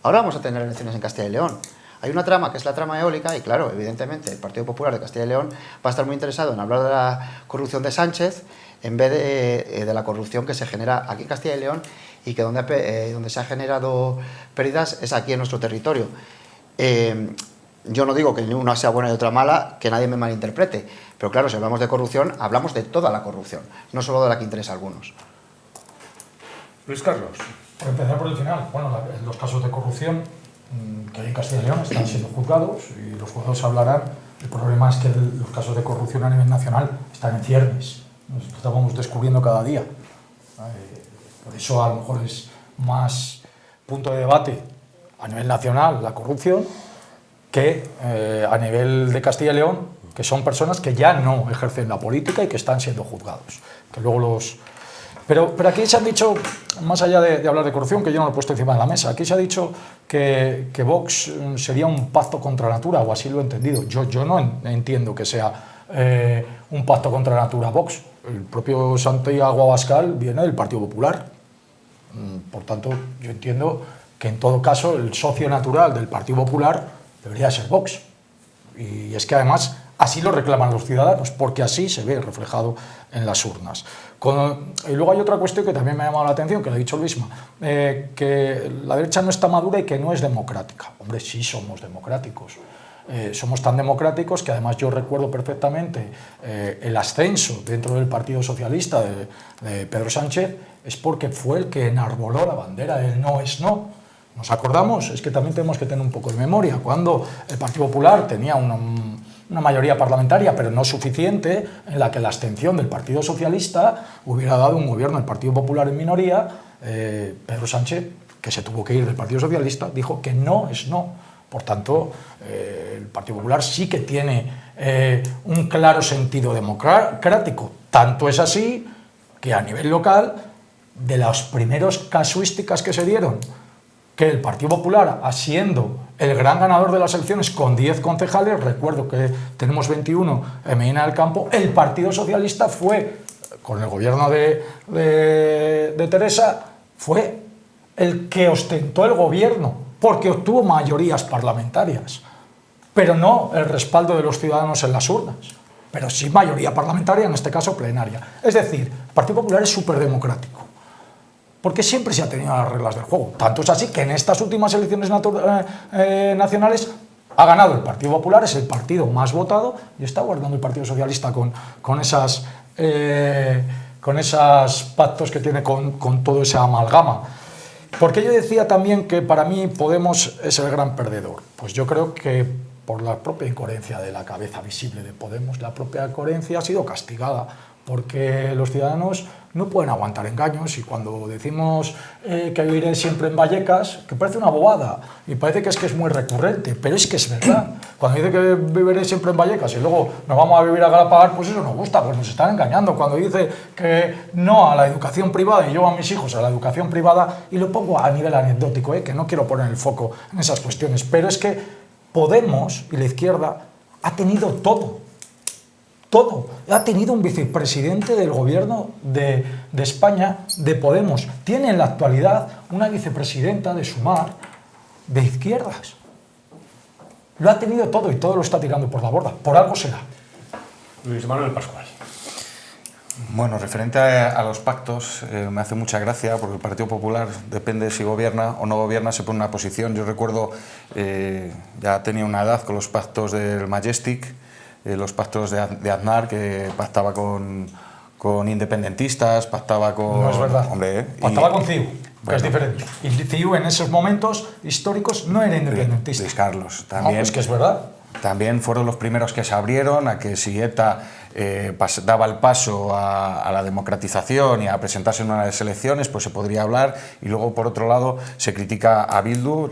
Ahora vamos a tener elecciones en Castilla y León. Hay una trama que es la trama eólica y claro, evidentemente el Partido Popular de Castilla y León va a estar muy interesado en hablar de la corrupción de Sánchez en vez de la corrupción que se genera aquí en Castilla y León y que donde se ha generado pérdidas es aquí en nuestro territorio. Yo no digo que ni una sea buena y otra mala, que nadie me malinterprete, pero claro, si hablamos de corrupción, hablamos de toda la corrupción, no solo de la que interesa a algunos. Luis Carlos. Por empezar por el final, bueno, los casos de corrupción que hay en Castilla y León están siendo juzgados y los juzgados hablarán. El problema es que los casos de corrupción a nivel nacional están en ciernes, nos estamos descubriendo cada día. Por eso a lo mejor es más punto de debate a nivel nacional la corrupción que a nivel de Castilla y León, que son personas que ya no ejercen la política y que están siendo juzgados. Que luego Pero aquí se han dicho, más allá de hablar de corrupción, que yo no lo he puesto encima de la mesa, aquí se ha dicho que Vox sería un pacto contra la natura, o así lo he entendido. Yo no entiendo que sea un pacto contra la natura Vox. El propio Santiago Abascal viene del Partido Popular. Por tanto, yo entiendo que en todo caso el socio natural del Partido Popular debería ser Vox. Y es que además así lo reclaman los ciudadanos, porque así se ve reflejado en las urnas. Y luego hay otra cuestión que también me ha llamado la atención, que lo ha dicho Luisma, que la derecha no está madura y que no es democrática. Hombre, sí somos democráticos. Somos tan democráticos que además yo recuerdo perfectamente el ascenso dentro del Partido Socialista de Pedro Sánchez, es porque fue el que enarboló la bandera del no es no. ¿Nos acordamos? Es que también tenemos que tener un poco de memoria. Cuando el Partido Popular tenía una mayoría parlamentaria, pero no suficiente, en la que la abstención del Partido Socialista hubiera dado un gobierno del Partido Popular en minoría, Pedro Sánchez, que se tuvo que ir del Partido Socialista, dijo que no es no. Por tanto, el Partido Popular sí que tiene un claro sentido democrático. Tanto es así que a nivel local, de las primeras casuísticas que se dieron, que el Partido Popular, siendo el gran ganador de las elecciones con 10 concejales, recuerdo que tenemos 21 en Medina del Campo, el Partido Socialista fue, con el gobierno de Teresa, fue el que ostentó el gobierno, porque obtuvo mayorías parlamentarias, pero no el respaldo de los ciudadanos en las urnas, pero sí mayoría parlamentaria, en este caso plenaria. Es decir, el Partido Popular es súper democrático. porque siempre se han tenido las reglas del juego. Tanto es así que en estas últimas elecciones nacionales ha ganado el Partido Popular, es el partido más votado, y está guardando el Partido Socialista con esos pactos que tiene con todo esa amalgama. Porque yo decía también que para mí Podemos es el gran perdedor. Pues yo creo que por la propia incoherencia de la cabeza visible de Podemos, la propia coherencia ha sido castigada, porque los ciudadanos no pueden aguantar engaños, y cuando decimos que viviré siempre en Vallecas, que parece una bobada y parece que es muy recurrente, pero es que es verdad. Cuando dice que viviré siempre en Vallecas y luego nos vamos a vivir a Galapagar, pues eso nos gusta, pues nos están engañando. Cuando dice que no a la educación privada y llevo a mis hijos a la educación privada, y lo pongo a nivel anecdótico, que no quiero poner el foco en esas cuestiones, pero es que Podemos y la izquierda ha tenido todo. Ha tenido un vicepresidente del gobierno de España de Podemos. Tiene en la actualidad una vicepresidenta de Sumar de izquierdas. Lo ha tenido todo y todo lo está tirando por la borda. Por algo será. Luis Manuel Pascual. Bueno, referente a los pactos, me hace mucha gracia porque el Partido Popular, depende si gobierna o no gobierna, se pone una posición. Yo recuerdo, ya tenía una edad con los pactos del Majestic, los pactos de Aznar, que pactaba con independentistas, pactaba con... No es verdad. Hombre, pactaba con CiU, bueno, que es diferente. Y CiU en esos momentos históricos no era independentista. Luis Carlos, también. No, es que es verdad. También fueron los primeros que se abrieron a que si ETA daba el paso a la democratización y a presentarse en unas elecciones, pues se podría hablar. Y luego, por otro lado, se critica a Bildu,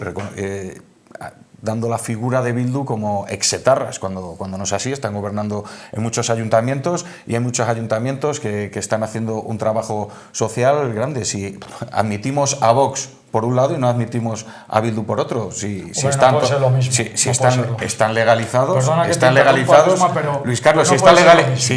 dando la figura de Bildu como exetarras, cuando no es así. Están gobernando en muchos ayuntamientos, y hay muchos ayuntamientos que están haciendo un trabajo social grande. Si admitimos a Vox por un lado y no admitimos a Bildu por otro, si están legalizados, Perdona que están te legalizados, interrumpa, pero Luis Carlos, no si están puede ser legalizados, lo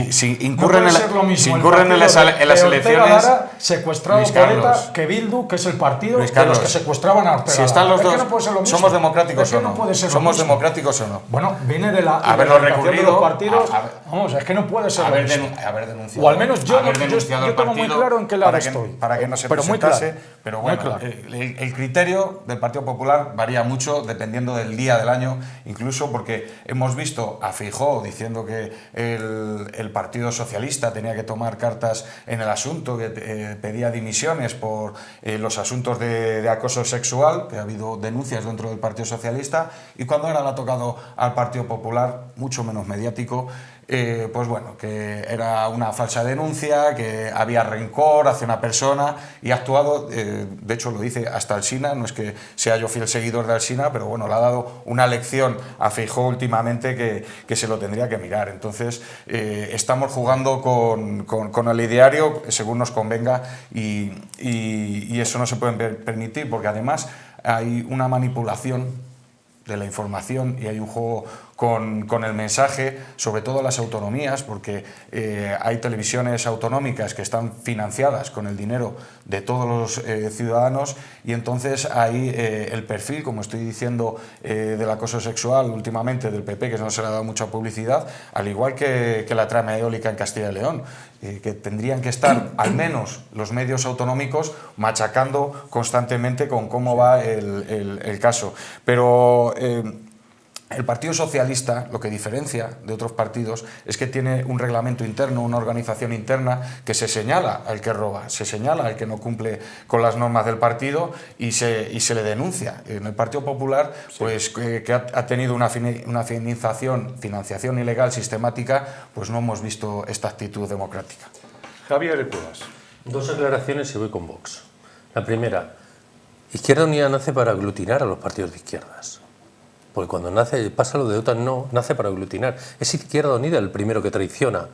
mismo. si incurren No en las elecciones, secuestrado Luis por ETA, Carlos, que Bildu, que es el partido Luis de Carlos, los que secuestraban a Ortega. si están los dos, no puede ser lo mismo. ¿somos democráticos Es que o no? no puede ser lo ¿Somos mismo. democráticos o no? Bueno, viene de la Haberlo identificación de recurrido, los partidos. vamos, Es que no puede ser lo haber mismo. denunciado, O al menos yo haber denunciado el tengo muy partido claro en qué lado para que, estoy. para que no se Pero muy presentase, claro, pero muy bueno, claro. el criterio del Partido Popular varía mucho dependiendo del día del año, incluso porque hemos visto a Feijóo diciendo que el Partido Socialista tenía que tomar cartas en el asunto, que pedía dimisiones por los asuntos de acoso sexual, que ha habido denuncias dentro del Partido Socialista, y cuando ahora le ha tocado al Partido Popular, mucho menos mediático, pues bueno, que era una falsa denuncia, que había rencor hacia una persona, y ha actuado, de hecho lo dice hasta Alsina, no es que sea yo fiel seguidor de Alsina, pero bueno, le ha dado una lección a Feijóo últimamente que se lo tendría que mirar. Entonces, estamos jugando con el ideario según nos convenga, y eso no se puede permitir, porque además hay una manipulación de la información y hay un juego con el mensaje, sobre todo las autonomías, porque hay televisiones autonómicas que están financiadas con el dinero de todos los ciudadanos, y entonces hay el perfil, como estoy diciendo, del acoso sexual últimamente del PP, que no se le ha dado mucha publicidad, al igual que la trama eólica en Castilla y León, que tendrían que estar al menos los medios autonómicos machacando constantemente con cómo va el caso. Pero el Partido Socialista, lo que diferencia de otros partidos, es que tiene un reglamento interno, una organización interna, que se señala al que roba, se señala al que no cumple con las normas del partido, y se le denuncia. En el Partido Popular, pues que ha tenido una financiación ilegal sistemática, pues no hemos visto esta actitud democrática. Javier Cuevas. Dos aclaraciones y voy con Vox. La primera, Izquierda Unida nace para aglutinar a los partidos de izquierdas. Porque cuando pasa lo de OTAN, no, nace para aglutinar. Es Izquierda Unida el primero que traiciona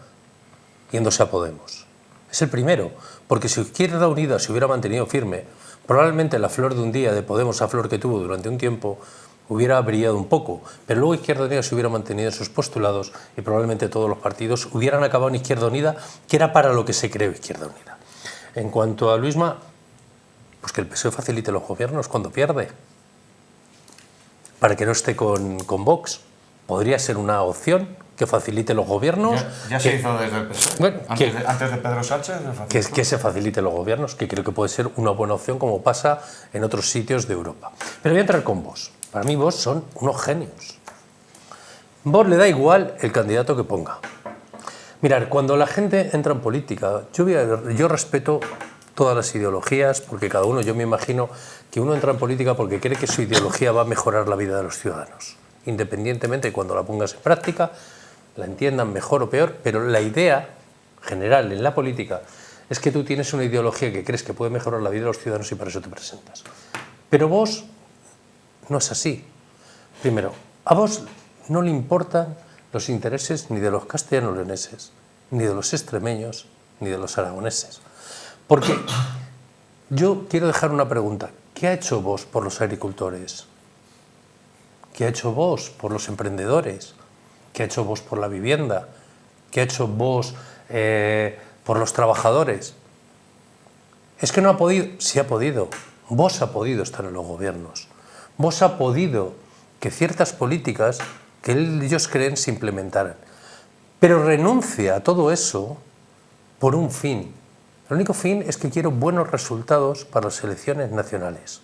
yéndose a Podemos. Es el primero, porque si Izquierda Unida se hubiera mantenido firme, probablemente la flor de un día de Podemos, a flor que tuvo durante un tiempo, hubiera brillado un poco, pero luego Izquierda Unida se hubiera mantenido en sus postulados y probablemente todos los partidos hubieran acabado en Izquierda Unida, que era para lo que se creó Izquierda Unida. En cuanto a Luisma, pues que el PSOE facilite los gobiernos cuando pierde, para que no esté con Vox. Podría ser una opción, que facilite los gobiernos. Ya se hizo desde el PSOE. Bueno, antes de Pedro Sánchez. Que se facilite los gobiernos, que creo que puede ser una buena opción como pasa en otros sitios de Europa. Pero voy a entrar con Vox. Para mí Vox son unos genios. Vox le da igual el candidato que ponga. Mirad, cuando la gente entra en política, yo respeto todas las ideologías, porque cada uno, yo me imagino que uno entra en política porque cree que su ideología va a mejorar la vida de los ciudadanos, independientemente de cuando la pongas en práctica, la entiendan mejor o peor, pero la idea general en la política es que tú tienes una ideología que crees que puede mejorar la vida de los ciudadanos y para eso te presentas. Pero vos no es así. Primero, a vos no le importan los intereses ni de los castellano-leoneses, ni de los extremeños, ni de los aragoneses. Porque yo quiero dejar una pregunta. ¿Qué ha hecho Vox por los agricultores? ¿Qué ha hecho Vox por los emprendedores? ¿Qué ha hecho Vox por la vivienda? ¿Qué ha hecho Vox por los trabajadores? Es que no ha podido. Sí ha podido. Vox ha podido estar en los gobiernos. Vox ha podido que ciertas políticas que ellos creen se implementaran. Pero renuncia a todo eso por un fin. El único fin es que quiero buenos resultados para las elecciones nacionales.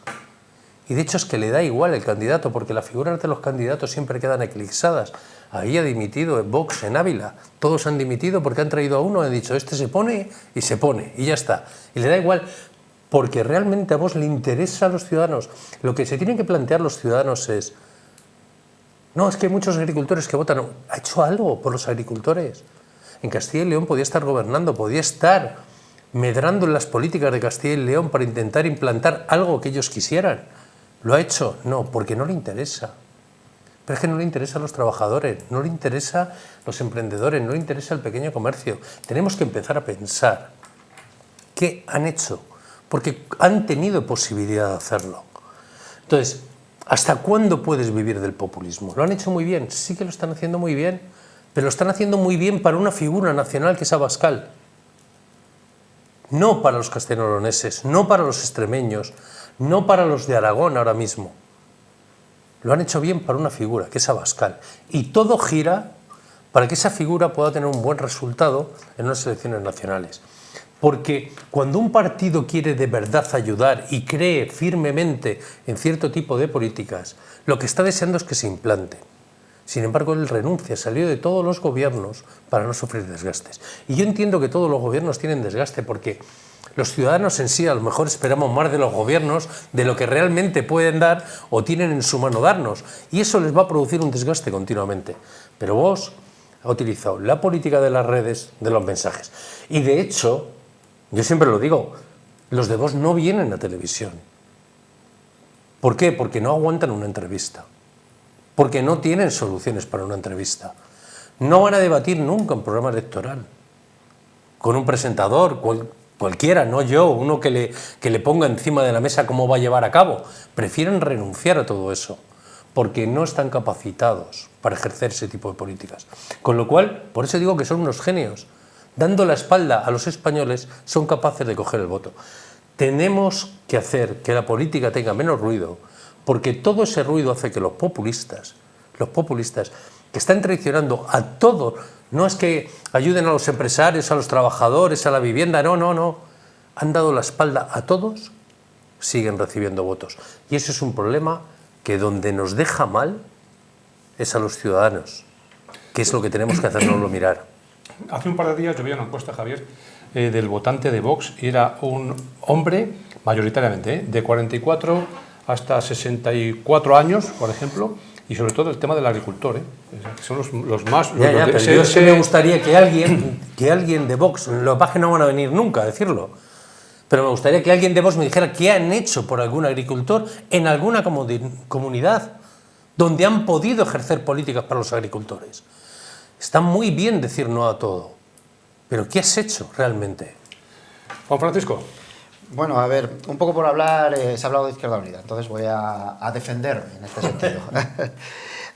Y de hecho es que le da igual el candidato, porque las figuras de los candidatos siempre quedan eclipsadas. Ahí ha dimitido Vox en Ávila. Todos han dimitido porque han traído a uno y han dicho, este se pone, y ya está. Y le da igual, porque realmente a Vox le interesa a los ciudadanos. Lo que se tienen que plantear los ciudadanos es, no, es que hay muchos agricultores que votan. ¿Ha hecho algo por los agricultores? En Castilla y León podía estar gobernando, podía estar medrando en las políticas de Castilla y León para intentar implantar algo que ellos quisieran. ¿Lo ha hecho? No, porque no le interesa. Pero es que no le interesa a los trabajadores, no le interesa a los emprendedores, no le interesa el pequeño comercio. Tenemos que empezar a pensar qué han hecho, porque han tenido posibilidad de hacerlo. Entonces, ¿hasta cuándo puedes vivir del populismo? ¿Lo han hecho muy bien? Sí que lo están haciendo muy bien, pero lo están haciendo muy bien para una figura nacional que es Abascal. No para los castellano-leoneses, no para los extremeños, no para los de Aragón ahora mismo. Lo han hecho bien para una figura, que es Abascal. Y todo gira para que esa figura pueda tener un buen resultado en unas elecciones nacionales. Porque cuando un partido quiere de verdad ayudar y cree firmemente en cierto tipo de políticas, lo que está deseando es que se implante. Sin embargo, él renuncia, salió de todos los gobiernos para no sufrir desgastes. Y yo entiendo que todos los gobiernos tienen desgaste porque los ciudadanos en sí a lo mejor esperamos más de los gobiernos de lo que realmente pueden dar o tienen en su mano darnos. Y eso les va a producir un desgaste continuamente. Pero Vox ha utilizado la política de las redes, de los mensajes. Y de hecho, yo siempre lo digo, los de Vox no vienen a televisión. ¿Por qué? Porque no aguantan una entrevista. Porque no tienen soluciones para una entrevista. No van a debatir nunca en programa electoral. Con un presentador, cualquiera, no yo, uno que le ponga encima de la mesa cómo va a llevar a cabo. Prefieren renunciar a todo eso, porque no están capacitados para ejercer ese tipo de políticas. Con lo cual, por eso digo que son unos genios. Dando la espalda a los españoles, son capaces de coger el voto. Tenemos que hacer que la política tenga menos ruido, porque todo ese ruido hace que los populistas que están traicionando a todos, no es que ayuden a los empresarios, a los trabajadores, a la vivienda, no, han dado la espalda a todos, siguen recibiendo votos. Y eso es un problema que donde nos deja mal es a los ciudadanos, que es lo que tenemos que hacernoslo mirar. Hace un par de días yo vi una encuesta, Javier, del votante de Vox, y era un hombre, mayoritariamente, de 44 hasta 64 años, por ejemplo, y sobre todo el tema del agricultor, que son los más... Pero yo sí me gustaría que alguien de Vox, los que no van a venir nunca a decirlo, pero me gustaría que alguien de Vox me dijera qué han hecho por algún agricultor en alguna comunidad donde han podido ejercer políticas para los agricultores. Está muy bien decir no a todo, pero ¿qué has hecho realmente? Juan Francisco. Bueno, a ver, un poco por hablar, se ha hablado de Izquierda Unida, entonces voy a defenderme en este sentido.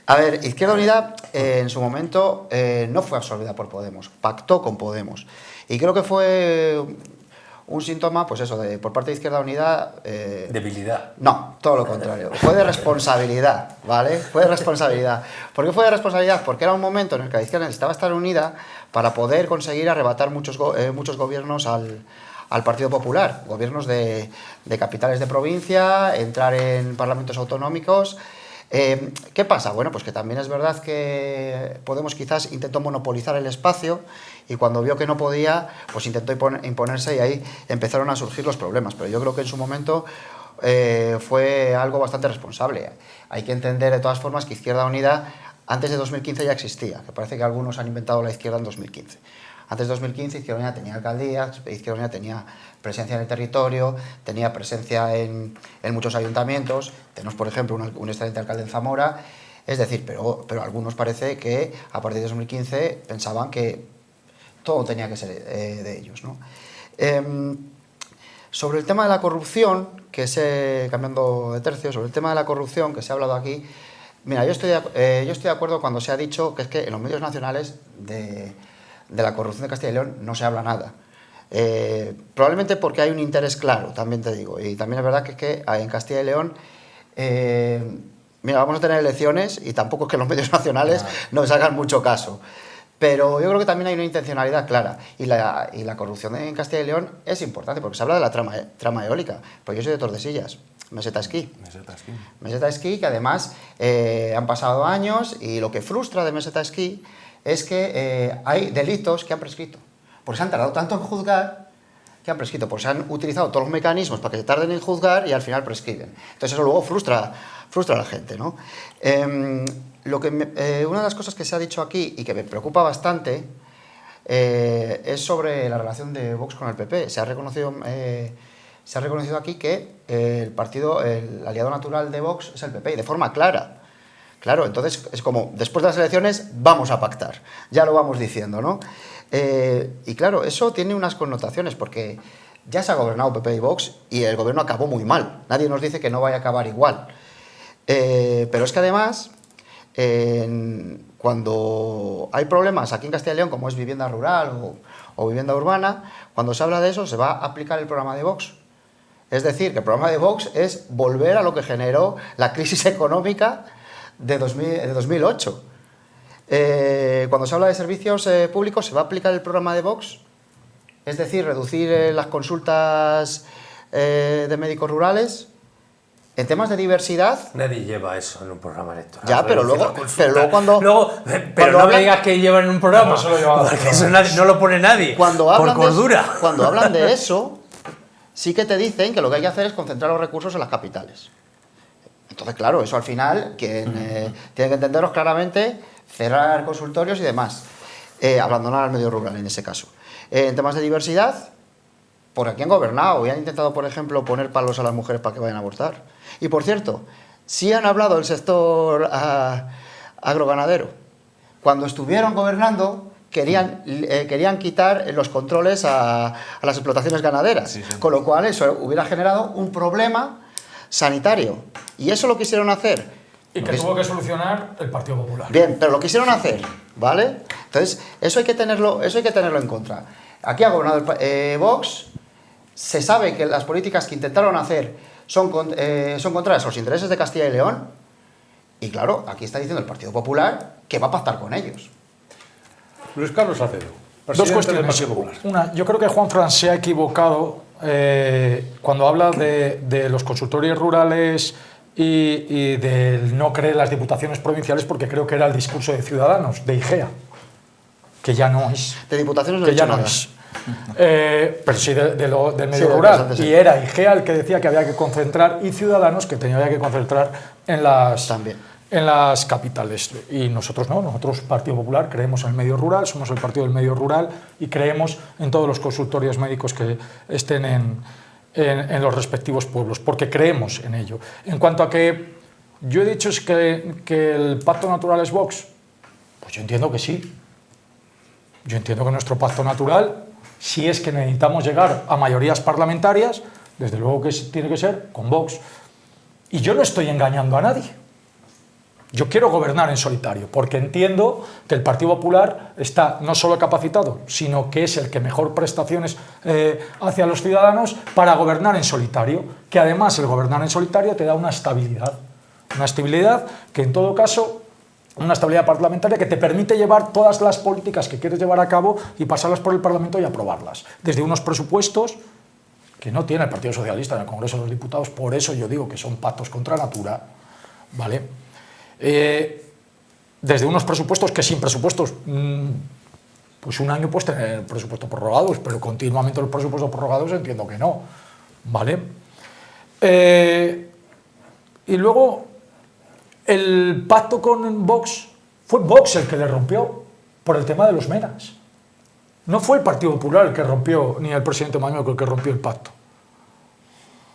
A ver, Izquierda Unida en su momento no fue absorbida por Podemos, pactó con Podemos. Y creo que fue un síntoma, pues eso, por parte de Izquierda Unida... Debilidad. No, todo lo contrario. Fue de responsabilidad, ¿vale? Fue de responsabilidad. ¿Por qué fue de responsabilidad? Porque era un momento en el que la izquierda necesitaba estar unida para poder conseguir arrebatar muchos gobiernos al Partido Popular, gobiernos de capitales de provincia, entrar en parlamentos autonómicos. ¿Qué pasa? Bueno, pues que también es verdad que Podemos quizás intentó monopolizar el espacio y cuando vio que no podía, pues intentó imponerse y ahí empezaron a surgir los problemas. Pero yo creo que en su momento fue algo bastante responsable. Hay que entender de todas formas que Izquierda Unida antes de 2015 ya existía, que parece que algunos han inventado la izquierda en 2015. Antes de 2015 Izquierda Unida tenía alcaldías, Izquierda Unida tenía presencia en el territorio, tenía presencia en muchos ayuntamientos, tenemos por ejemplo un excelente alcalde en Zamora, es decir, pero algunos parece que a partir de 2015 pensaban que todo tenía que ser de ellos, ¿no? Sobre el tema de la corrupción, cambiando de tercio, sobre el tema de la corrupción que se ha hablado aquí, mira, yo estoy de acuerdo cuando se ha dicho que es que en los medios nacionales de la corrupción de Castilla y León no se habla nada. Probablemente porque hay un interés claro, también te digo. Y también es verdad que en Castilla y León, mira, vamos a tener elecciones y tampoco es que los medios nacionales nos hagan mucho caso. Pero yo creo que también hay una intencionalidad clara. Y la corrupción en Castilla y León es importante porque se habla de la trama eólica. Pues yo soy de Tordesillas, Meseta Esquí. Meseta Esquí, que además han pasado años y lo que frustra de Meseta Esquí es que hay delitos que han prescrito. Porque se han tardado tanto en juzgar que han prescrito. Porque se han utilizado todos los mecanismos para que se tarden en juzgar y al final prescriben. Entonces eso luego frustra a la gente, ¿no? Una de las cosas que se ha dicho aquí y que me preocupa bastante es sobre la relación de Vox con el PP. Se ha reconocido aquí que el aliado natural de Vox es el PP y de forma clara. Claro, entonces es como, después de las elecciones vamos a pactar, ya lo vamos diciendo, ¿no? Y claro, eso tiene unas connotaciones porque ya se ha gobernado PP y Vox y el gobierno acabó muy mal. Nadie nos dice que no vaya a acabar igual. Pero es que además, cuando hay problemas aquí en Castilla y León, como es vivienda rural o vivienda urbana, cuando se habla de eso se va a aplicar el programa de Vox. Es decir, que el programa de Vox es volver a lo que generó la crisis económica de 2008. Cuando se habla de servicios públicos, ¿se va a aplicar el programa de Vox? Es decir, reducir las consultas de médicos rurales. En temas de diversidad... Nadie lleva eso en un programa electoral. Ya, pero luego cuando... Pero no me digas que llevan en un programa, porque eso no lo pone nadie, por cordura. Cuando hablan de eso, sí que te dicen que lo que hay que hacer es concentrar los recursos en las capitales. Entonces, claro, eso al final, quien tiene que entenderlos claramente, cerrar consultorios y demás. Abandonar al medio rural en ese caso. En temas de diversidad, por aquí han gobernado y han intentado, por ejemplo, poner palos a las mujeres para que vayan a abortar. Y por cierto, sí han hablado del sector agroganadero. Cuando estuvieron gobernando, querían quitar los controles a las explotaciones ganaderas, sí. Con lo cual eso hubiera generado un problema sanitario. Y eso lo quisieron hacer. Y que tuvo que solucionar el Partido Popular. Bien, pero lo quisieron hacer, ¿vale? Entonces, eso hay que tenerlo en contra. Aquí ha gobernado Vox. Se sabe que las políticas que intentaron hacer son contrarias a los intereses de Castilla y León. Y claro, aquí está diciendo el Partido Popular que va a pactar con ellos. Luis Carlos Acedo, dos cuestiones. Una, yo creo que Juanfran se ha equivocado cuando habla de los consultorios rurales y del no creer las diputaciones provinciales, porque creo que era el discurso de Ciudadanos, de IGEA, que ya no es. De diputaciones no que he ya dicho no nada. es. Pero sí del medio rural. Sí. Y era IGEA el que decía que había que concentrar y Ciudadanos que había que concentrar en las capitales. Y nosotros no, nosotros Partido Popular creemos en el medio rural, somos el partido del medio rural y creemos en todos los consultorios médicos que estén en los respectivos pueblos, porque creemos en ello. En cuanto a que yo he dicho es que el pacto natural es Vox, pues yo entiendo que sí. Yo entiendo que nuestro pacto natural, si es que necesitamos llegar a mayorías parlamentarias, desde luego que tiene que ser con Vox. Y yo no estoy engañando a nadie. Yo quiero gobernar en solitario, porque entiendo que el Partido Popular está no solo capacitado, sino que es el que mejor prestaciones hace a los ciudadanos para gobernar en solitario, que además el gobernar en solitario te da una estabilidad que en todo caso, una estabilidad parlamentaria que te permite llevar todas las políticas que quieres llevar a cabo y pasarlas por el Parlamento y aprobarlas. Desde unos presupuestos que no tiene el Partido Socialista en el Congreso de los Diputados, por eso yo digo que son pactos contra natura, ¿vale? Desde unos presupuestos que sin presupuestos, pues un año puedes tener presupuestos prorrogados, pero continuamente los presupuestos prorrogados entiendo que no, ¿vale? Y luego el pacto con Vox, fue Vox el que le rompió por el tema de los menas. No fue el Partido Popular el que rompió, ni el presidente Mañueco el que rompió el pacto.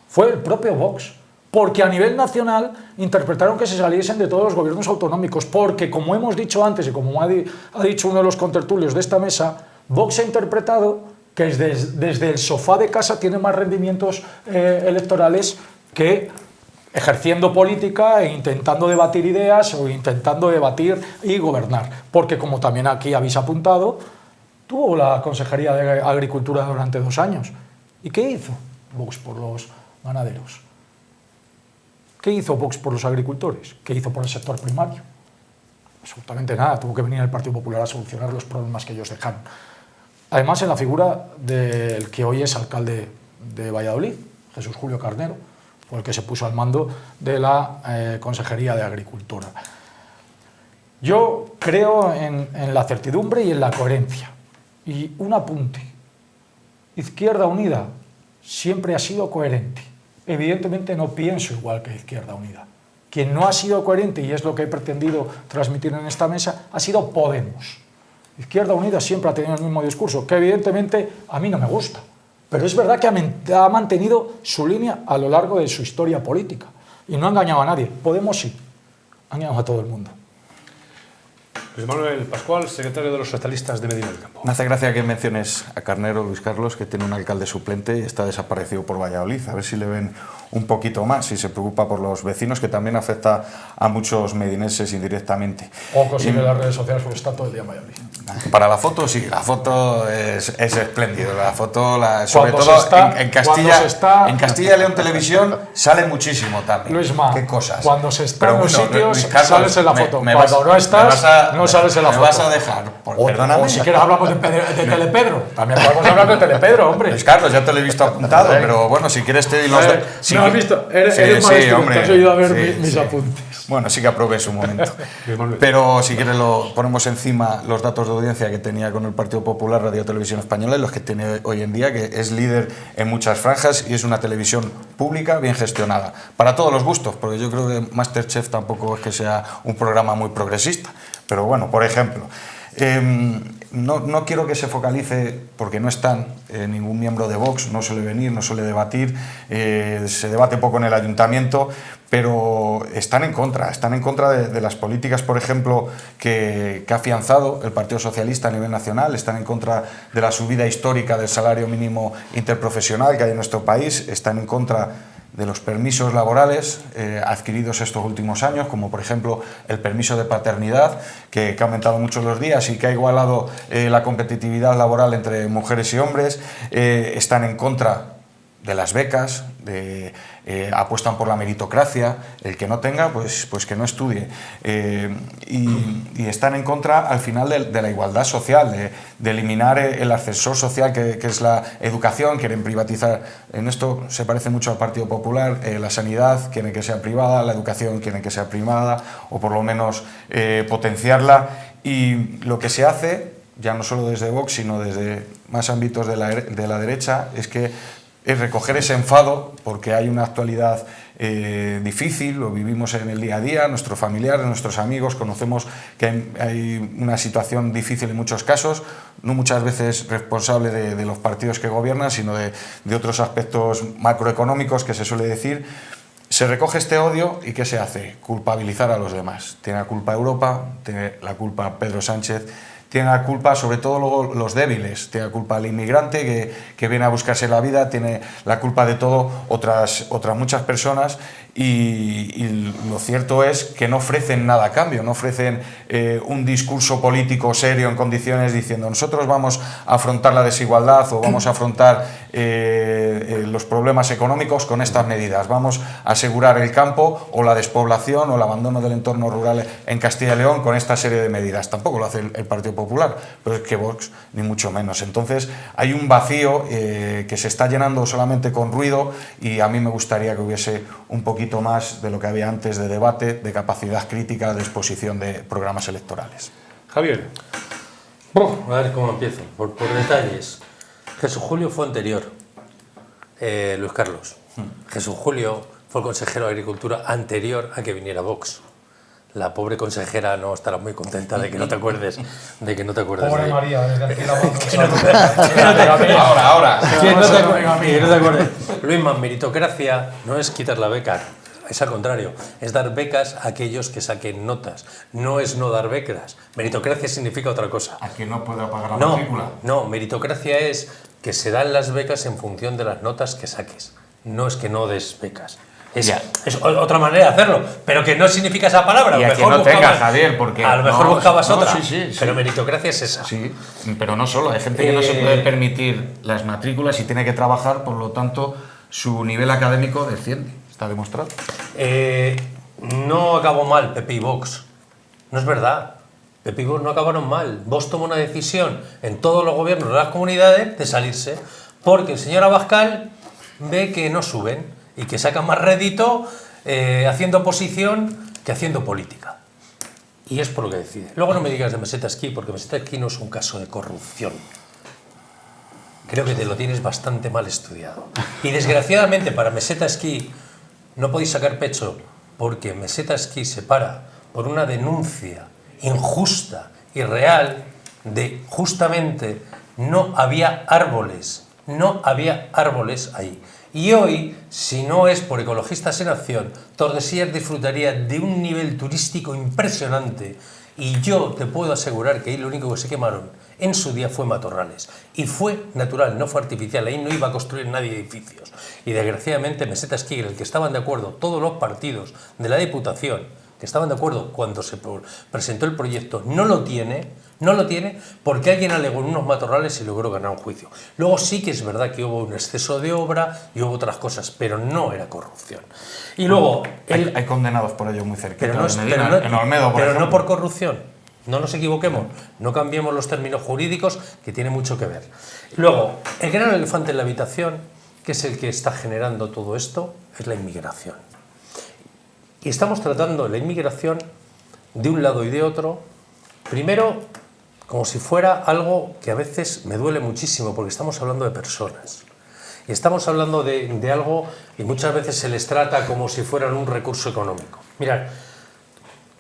Fue el propio Vox. Porque a nivel nacional interpretaron que se saliesen de todos los gobiernos autonómicos, porque como hemos dicho antes y como ha dicho uno de los contertulios de esta mesa, Vox ha interpretado que desde el sofá de casa tiene más rendimientos electorales que ejerciendo política e intentando debatir ideas o intentando debatir y gobernar. Porque como también aquí habéis apuntado, tuvo la Consejería de Agricultura durante 2 años. ¿Y qué hizo Vox por los ganaderos? ¿Qué hizo Vox por los agricultores? ¿Qué hizo por el sector primario? Absolutamente nada. Tuvo que venir el Partido Popular a solucionar los problemas que ellos dejaron. Además, en la figura del que hoy es alcalde de Valladolid, Jesús Julio Carnero, fue el que se puso al mando de la Consejería de Agricultura. Yo creo en la certidumbre y en la coherencia. Y un apunte. Izquierda Unida siempre ha sido coherente. Evidentemente no pienso igual que Izquierda Unida. Quien no ha sido coherente, y es lo que he pretendido transmitir en esta mesa, ha sido Podemos. Izquierda Unida siempre ha tenido el mismo discurso, que evidentemente a mí no me gusta, pero es verdad que ha mantenido su línea a lo largo de su historia política y no ha engañado a nadie. Podemos sí, ha engañado a todo el mundo. Luis Manuel Pascual, secretario de los socialistas de Medina del Campo. Me hace gracia que menciones a Carnero, Luis Carlos, que tiene un alcalde suplente y está desaparecido por Valladolid. A ver si le ven un poquito más, si se preocupa por los vecinos, que también afecta a muchos medineses indirectamente. O consigue las redes sociales porque está todo el día en Valladolid. Para la foto, sí, la foto es espléndido. La foto, sobre todo en Castilla y León Televisión, sale muchísimo también. Luisma, qué cosas. Cuando se está en los sitios, Carlos, sales en la foto. Cuando no estás, no sales en la foto. ¿Me vas a dejar? Perdóname. O si quieres hablamos de Telepedro. También podemos hablar de Telepedro, hombre. Luis Carlos, ya te lo he visto apuntado, pero bueno, si quieres te doy los... ¿No has visto? Eres maestro, hombre, te has oído a ver mis apuntes. Bueno, sí que aprovecho un momento. Pero si quieres lo ponemos encima los datos de audiencia que tenía con el Partido Popular Radio Televisión Española y los que tiene hoy en día, que es líder en muchas franjas y es una televisión pública bien gestionada. Para todos los gustos, porque yo creo que Masterchef tampoco es que sea un programa muy progresista. Pero bueno, por ejemplo... No quiero que se focalice, porque no están ningún miembro de Vox, no suele venir, no suele debatir, se debate poco en el ayuntamiento, pero están en contra de las políticas, por ejemplo, que ha afianzado el Partido Socialista a nivel nacional, están en contra de la subida histórica del salario mínimo interprofesional que hay en nuestro país, están en contra de los permisos laborales adquiridos estos últimos años, como por ejemplo el permiso de paternidad, que ha aumentado mucho los días y que ha igualado la competitividad laboral entre mujeres y hombres. Están en contra de las becas, apuestan por la meritocracia, el que no tenga, pues que no estudie. Y están en contra, al final, de la igualdad social, de eliminar el ascensor social que es la educación. Quieren privatizar, en esto se parece mucho al Partido Popular, la sanidad quieren que sea privada, la educación quieren que sea privada, o por lo menos potenciarla. Y lo que se hace, ya no solo desde Vox, sino desde más ámbitos de la derecha, es recoger ese enfado, porque hay una actualidad difícil, lo vivimos en el día a día, nuestros familiares, nuestros amigos, conocemos que hay una situación difícil en muchos casos, no muchas veces responsable de los partidos que gobiernan, sino de otros aspectos macroeconómicos que se suele decir. Se recoge este odio y ¿qué se hace? Culpabilizar a los demás. Tiene la culpa Europa, tiene la culpa Pedro Sánchez, tiene la culpa sobre todo luego los débiles, tiene la culpa el inmigrante que viene a buscarse la vida, tiene la culpa de todo otras muchas personas, y lo cierto es que no ofrecen nada a cambio, no ofrecen un discurso político serio en condiciones diciendo nosotros vamos a afrontar la desigualdad o vamos a afrontar los problemas económicos con estas medidas, vamos a asegurar el campo o la despoblación o el abandono del entorno rural en Castilla y León con esta serie de medidas. Tampoco lo hace el Partido Popular, pero es que Vox ni mucho menos. Entonces hay un vacío que se está llenando solamente con ruido, y a mí me gustaría que hubiese un poquito más de lo que había antes de debate, de capacidad crítica, de exposición de programas electorales. Javier. A ver cómo empiezo, por detalles. Jesús Julio fue anterior, Luis Carlos. Jesús Julio fue el consejero de Agricultura anterior a que viniera Vox. La pobre consejera no estará muy contenta de que no te acuerdes de que no te acuerdes Pobre de ella. María, desde aquí la mando. Ahora. ¿Quién no te acuerdas? Luisma, meritocracia no es quitar la beca, es al contrario, es dar becas a aquellos que saquen notas. No es no dar becas. Meritocracia significa otra cosa. ¿A que no pueda pagar la matrícula? No, meritocracia es que se dan las becas en función de las notas que saques. No es que no des becas. Es otra manera de hacerlo, pero que no significa esa palabra. Y a que no tenga, Javier, porque... A lo mejor buscabas otra, sí. pero meritocracia es esa. Sí, pero no solo, hay gente que no se puede permitir las matrículas y tiene que trabajar, por lo tanto, su nivel académico desciende, está demostrado. No acabó mal Pepe y Vox, no es verdad. Pepe y Vox no acabaron mal. Vox tomó una decisión en todos los gobiernos de las comunidades de salirse, porque el señor Abascal ve que no suben y que sacan más rédito haciendo oposición que haciendo política. Y es por lo que decide. Luego no me digas de Meseta Esquí, porque Meseta Esquí no es un caso de corrupción. Creo que te lo tienes bastante mal estudiado. Y desgraciadamente para Meseta Esquí no podéis sacar pecho, porque Meseta Esquí se para por una denuncia injusta y real de justamente no había árboles ahí. Y hoy, si no es por Ecologistas en Acción, Tordesillas disfrutaría de un nivel turístico impresionante, y yo te puedo asegurar que ahí lo único que se quemaron en su día fue matorrales. Y fue natural, no fue artificial, ahí no iba a construir nadie edificios. Y desgraciadamente Meseta Esquí, en el que estaban de acuerdo todos los partidos de la Diputación, que estaban de acuerdo cuando se presentó el proyecto, no lo tiene porque alguien alegó en unos matorrales y logró ganar un juicio. Luego sí que es verdad que hubo un exceso de obra y hubo otras cosas, pero no era corrupción. Y luego... Hay condenados por ello muy cerquita. Pero no, en Olmedo, pero no por corrupción. No nos equivoquemos, no cambiemos los términos jurídicos, que tiene mucho que ver. Luego, el gran elefante en la habitación, que es el que está generando todo esto, es la inmigración. Y estamos tratando la inmigración de un lado y de otro, primero como si fuera algo que a veces me duele muchísimo, porque estamos hablando de personas. Y estamos hablando de algo y muchas veces se les trata como si fueran un recurso económico. Mirad,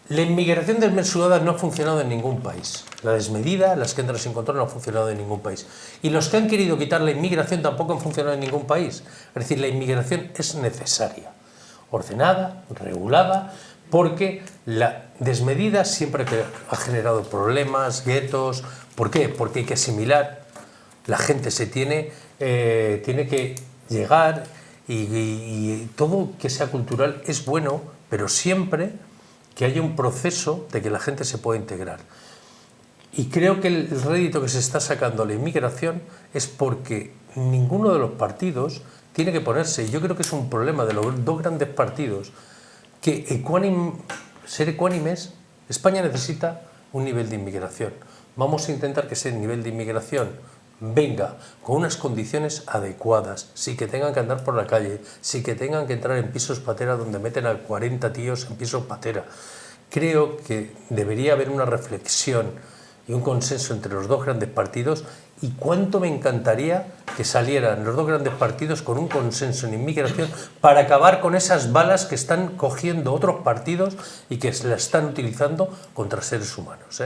la inmigración desmesurada no ha funcionado en ningún país. La desmedida, las que entran sin control, no ha funcionado en ningún país. Y los que han querido quitar la inmigración tampoco han funcionado en ningún país. Es decir, la inmigración es necesaria, ordenada, regulada, porque la desmedida siempre ha generado problemas, guetos. ¿Por qué? Porque hay que asimilar. La gente se tiene que llegar y todo que sea cultural es bueno, pero siempre que haya un proceso de que la gente se pueda integrar. Y creo que el rédito que se está sacando a la inmigración es porque ninguno de los partidos tiene que ponerse, y yo creo que es un problema de los dos grandes partidos, que ser ecuánimes. España necesita un nivel de inmigración. Vamos a intentar que ese nivel de inmigración venga con unas condiciones adecuadas, sí que tengan que andar por la calle, sí que tengan que entrar en pisos patera donde meten a 40 tíos en pisos patera. Creo que debería haber una reflexión y un consenso entre los dos grandes partidos, y cuánto me encantaría que salieran los dos grandes partidos con un consenso en inmigración para acabar con esas balas que están cogiendo otros partidos y que se las están utilizando contra seres humanos,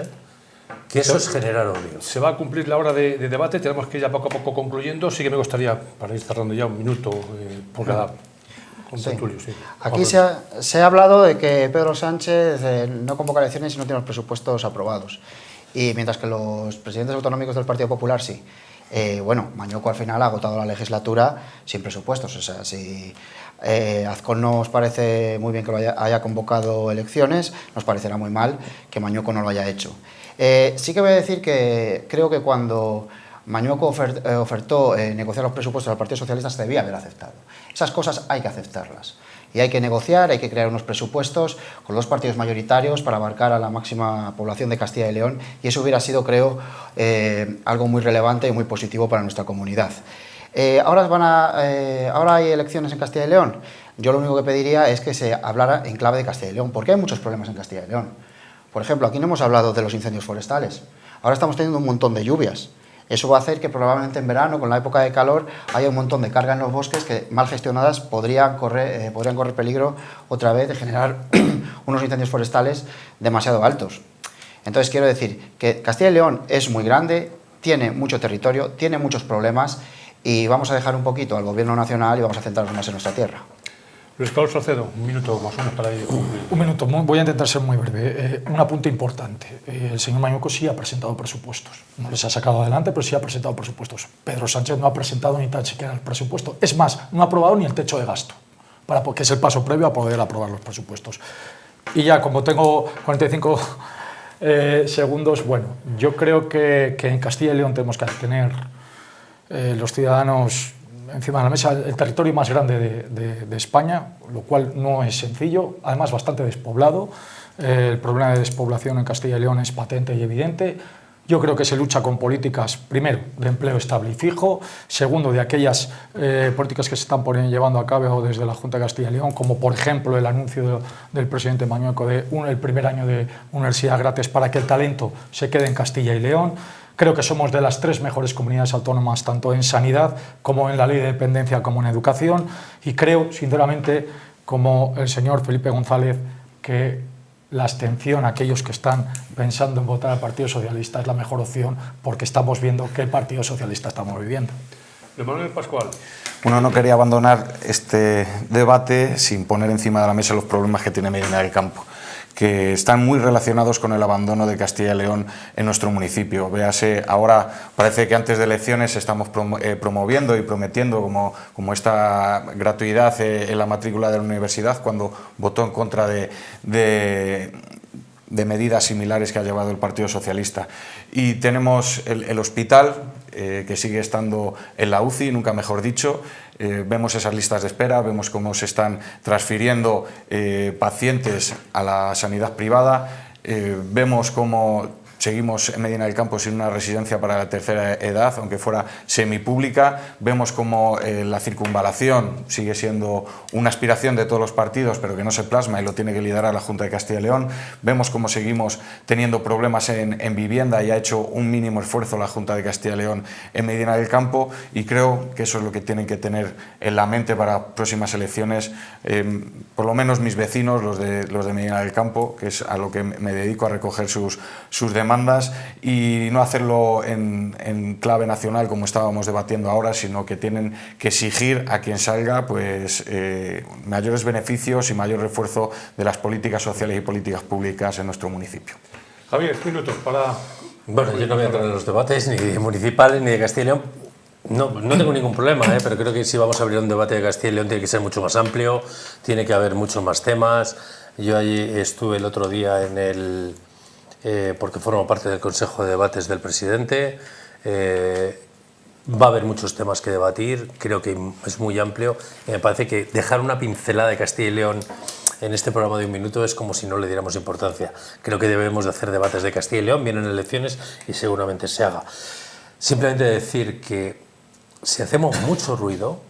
Que eso es generar odio. Se va a cumplir la hora de debate, tenemos que ir ya poco a poco concluyendo. Sí que me gustaría, para ir cerrando ya, un minuto por cada contertulio. Sí. Aquí se ha hablado de que Pedro Sánchez no convoca elecciones si no tiene los presupuestos aprobados. Y mientras que los presidentes autonómicos del Partido Popular sí. Bueno, Mañueco al final ha agotado la legislatura sin presupuestos. O sea, si Azcón nos parece muy bien que lo haya convocado elecciones, nos parecerá muy mal que Mañueco no lo haya hecho. Sí que voy a decir que creo que cuando Mañueco ofertó negociar los presupuestos del Partido Socialista se debía haber aceptado. Esas cosas hay que aceptarlas. Y hay que negociar, hay que crear unos presupuestos con los partidos mayoritarios para abarcar a la máxima población de Castilla y León, y eso hubiera sido, creo, algo muy relevante y muy positivo para nuestra comunidad. Ahora hay elecciones en Castilla y León. Yo lo único que pediría es que se hablara en clave de Castilla y León, porque hay muchos problemas en Castilla y León. Por ejemplo, aquí no hemos hablado de los incendios forestales. Ahora estamos teniendo un montón de lluvias. Eso va a hacer que probablemente en verano, con la época de calor, haya un montón de carga en los bosques que, mal gestionadas, podrían correr peligro otra vez de generar unos incendios forestales demasiado altos. Entonces quiero decir que Castilla y León es muy grande, tiene mucho territorio, tiene muchos problemas, y vamos a dejar un poquito al gobierno nacional y vamos a centrarnos más en nuestra tierra. Luis Carlos Salcedo, un minuto más o menos para ello. Un minuto, voy a intentar ser muy breve. Un apunte importante. El señor Mañueco sí ha presentado presupuestos. No les ha sacado adelante, pero sí ha presentado presupuestos. Pedro Sánchez no ha presentado ni tan siquiera el presupuesto. Es más, no ha aprobado ni el techo de gasto, que es el paso previo a poder aprobar los presupuestos. Y ya, como tengo 45 segundos, bueno, yo creo que en Castilla y León tenemos que tener los ciudadanos encima de la mesa el territorio más grande de España, lo cual no es sencillo, además bastante despoblado. El problema de despoblación en Castilla y León es patente y evidente. Yo creo que se lucha con políticas, primero, de empleo estable y fijo, segundo, de aquellas políticas que se están llevando a cabo desde la Junta de Castilla y León, como por ejemplo el anuncio del presidente Mañueco de el primer año de universidad gratis para que el talento se quede en Castilla y León. Creo que somos de las 3 mejores comunidades autónomas, tanto en sanidad como en la ley de dependencia como en educación, y creo, sinceramente, como el señor Felipe González, que la abstención a aquellos que están pensando en votar al Partido Socialista es la mejor opción, porque estamos viendo qué Partido Socialista estamos viviendo. Manuel Pascual. Bueno, no quería abandonar este debate sin poner encima de la mesa los problemas que tiene Medina del Campo, que están muy relacionados con el abandono de Castilla y León en nuestro municipio. Véase, ahora parece que antes de elecciones estamos promoviendo y prometiendo como esta gratuidad en la matrícula de la universidad, cuando votó en contra de medidas similares que ha llevado el Partido Socialista. Y tenemos el hospital, que sigue estando en la UCI, nunca mejor dicho. Vemos esas listas de espera, vemos cómo se están transfiriendo pacientes a la sanidad privada, vemos cómo seguimos en Medina del Campo sin una residencia para la tercera edad, aunque fuera semipública. Vemos cómo la circunvalación sigue siendo una aspiración de todos los partidos, pero que no se plasma y lo tiene que liderar la Junta de Castilla y León. Vemos cómo seguimos teniendo problemas en vivienda y ha hecho un mínimo esfuerzo la Junta de Castilla y León en Medina del Campo, y creo que eso es lo que tienen que tener en la mente para próximas elecciones, por lo menos mis vecinos, los de Medina del Campo, que es a lo que me dedico, a recoger sus demandas, y no hacerlo en clave nacional como estábamos debatiendo ahora, sino que tienen que exigir a quien salga pues mayores beneficios y mayor refuerzo de las políticas sociales y políticas públicas en nuestro municipio. Javier, minutos para... Bueno, yo no voy a entrar en los debates ni municipales ni de Castilla y León. No tengo ningún problema, pero creo que si vamos a abrir un debate de Castilla y León tiene que ser mucho más amplio, tiene que haber muchos más temas. Yo allí estuve el otro día porque formo parte del Consejo de Debates del presidente. Va a haber muchos temas que debatir, creo que es muy amplio. Me parece que dejar una pincelada de Castilla y León en este programa de un minuto es como si no le diéramos importancia. Creo que debemos de hacer debates de Castilla y León, vienen elecciones y seguramente se haga. Simplemente decir que si hacemos mucho ruido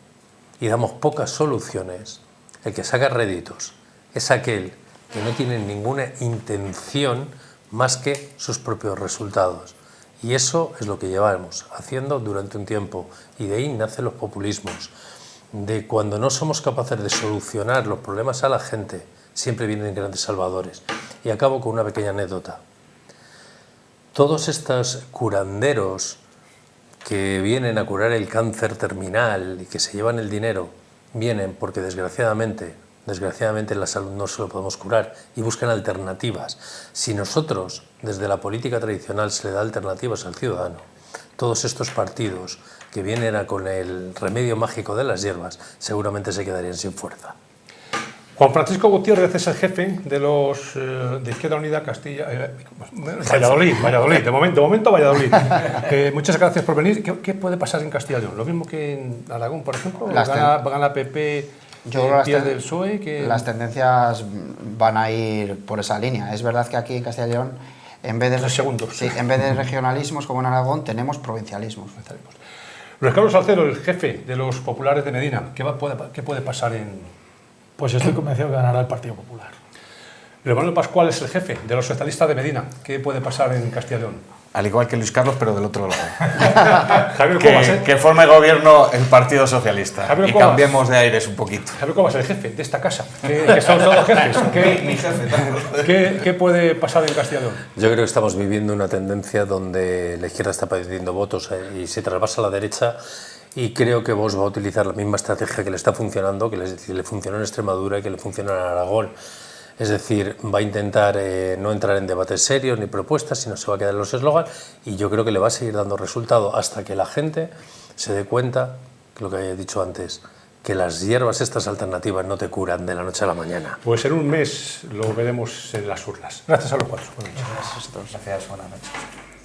y damos pocas soluciones, el que saca réditos es aquel que no tiene ninguna intención más que sus propios resultados. Y eso es lo que llevamos haciendo durante un tiempo, y de ahí nacen los populismos. De cuando no somos capaces de solucionar los problemas a la gente, siempre vienen grandes salvadores. Y acabo con una pequeña anécdota. Todos estos curanderos que vienen a curar el cáncer terminal y que se llevan el dinero, vienen porque desgraciadamente Desgraciadamente la salud no se lo podemos curar y buscan alternativas. Si nosotros, desde la política tradicional, se le da alternativas al ciudadano, todos estos partidos que vienen con el remedio mágico de las hierbas seguramente se quedarían sin fuerza. Juan Francisco Gutiérrez es el jefe de los de Izquierda Unida Castilla... Valladolid, de momento Valladolid. Muchas gracias por venir. ¿Qué puede pasar en Castilla y León? ¿Lo mismo que en Aragón, por ejemplo? ¿Gana PP, pierde el PSOE? Las tendencias van a ir por esa línea. Es verdad que aquí en Castilla y León, en vez de regionalismos como en Aragón, tenemos provincialismos. Luis Carlos Salcedo, el jefe de los populares de Medina, ¿qué puede pasar en...? Pues estoy convencido que ganará el Partido Popular. Manuel Pascual es el jefe de los socialistas de Medina. ¿Qué puede pasar en Castilla y León? Al igual que Luis Carlos, pero del otro lado. Javier Cobas, que forme gobierno el Partido Socialista. Javier y Cobas. Cambiemos de aires un poquito. Javier Cobas, el jefe de esta casa, que son todos jefes. ¿Qué puede pasar en Castilla y León? Yo creo que estamos viviendo una tendencia donde la izquierda está perdiendo votos y se trasvasa a la derecha. Y creo que Vox va a utilizar la misma estrategia que le está funcionando, que le funcionó en Extremadura y que le funciona en Aragón. Es decir, va a intentar no entrar en debates serios ni propuestas, sino se va a quedar en los eslogans, y yo creo que le va a seguir dando resultado hasta que la gente se dé cuenta, que lo que había dicho antes, que las hierbas estas alternativas no te curan de la noche a la mañana. Pues en un mes lo veremos en las urnas. Gracias a los cuatro. Gracias, buenas noches.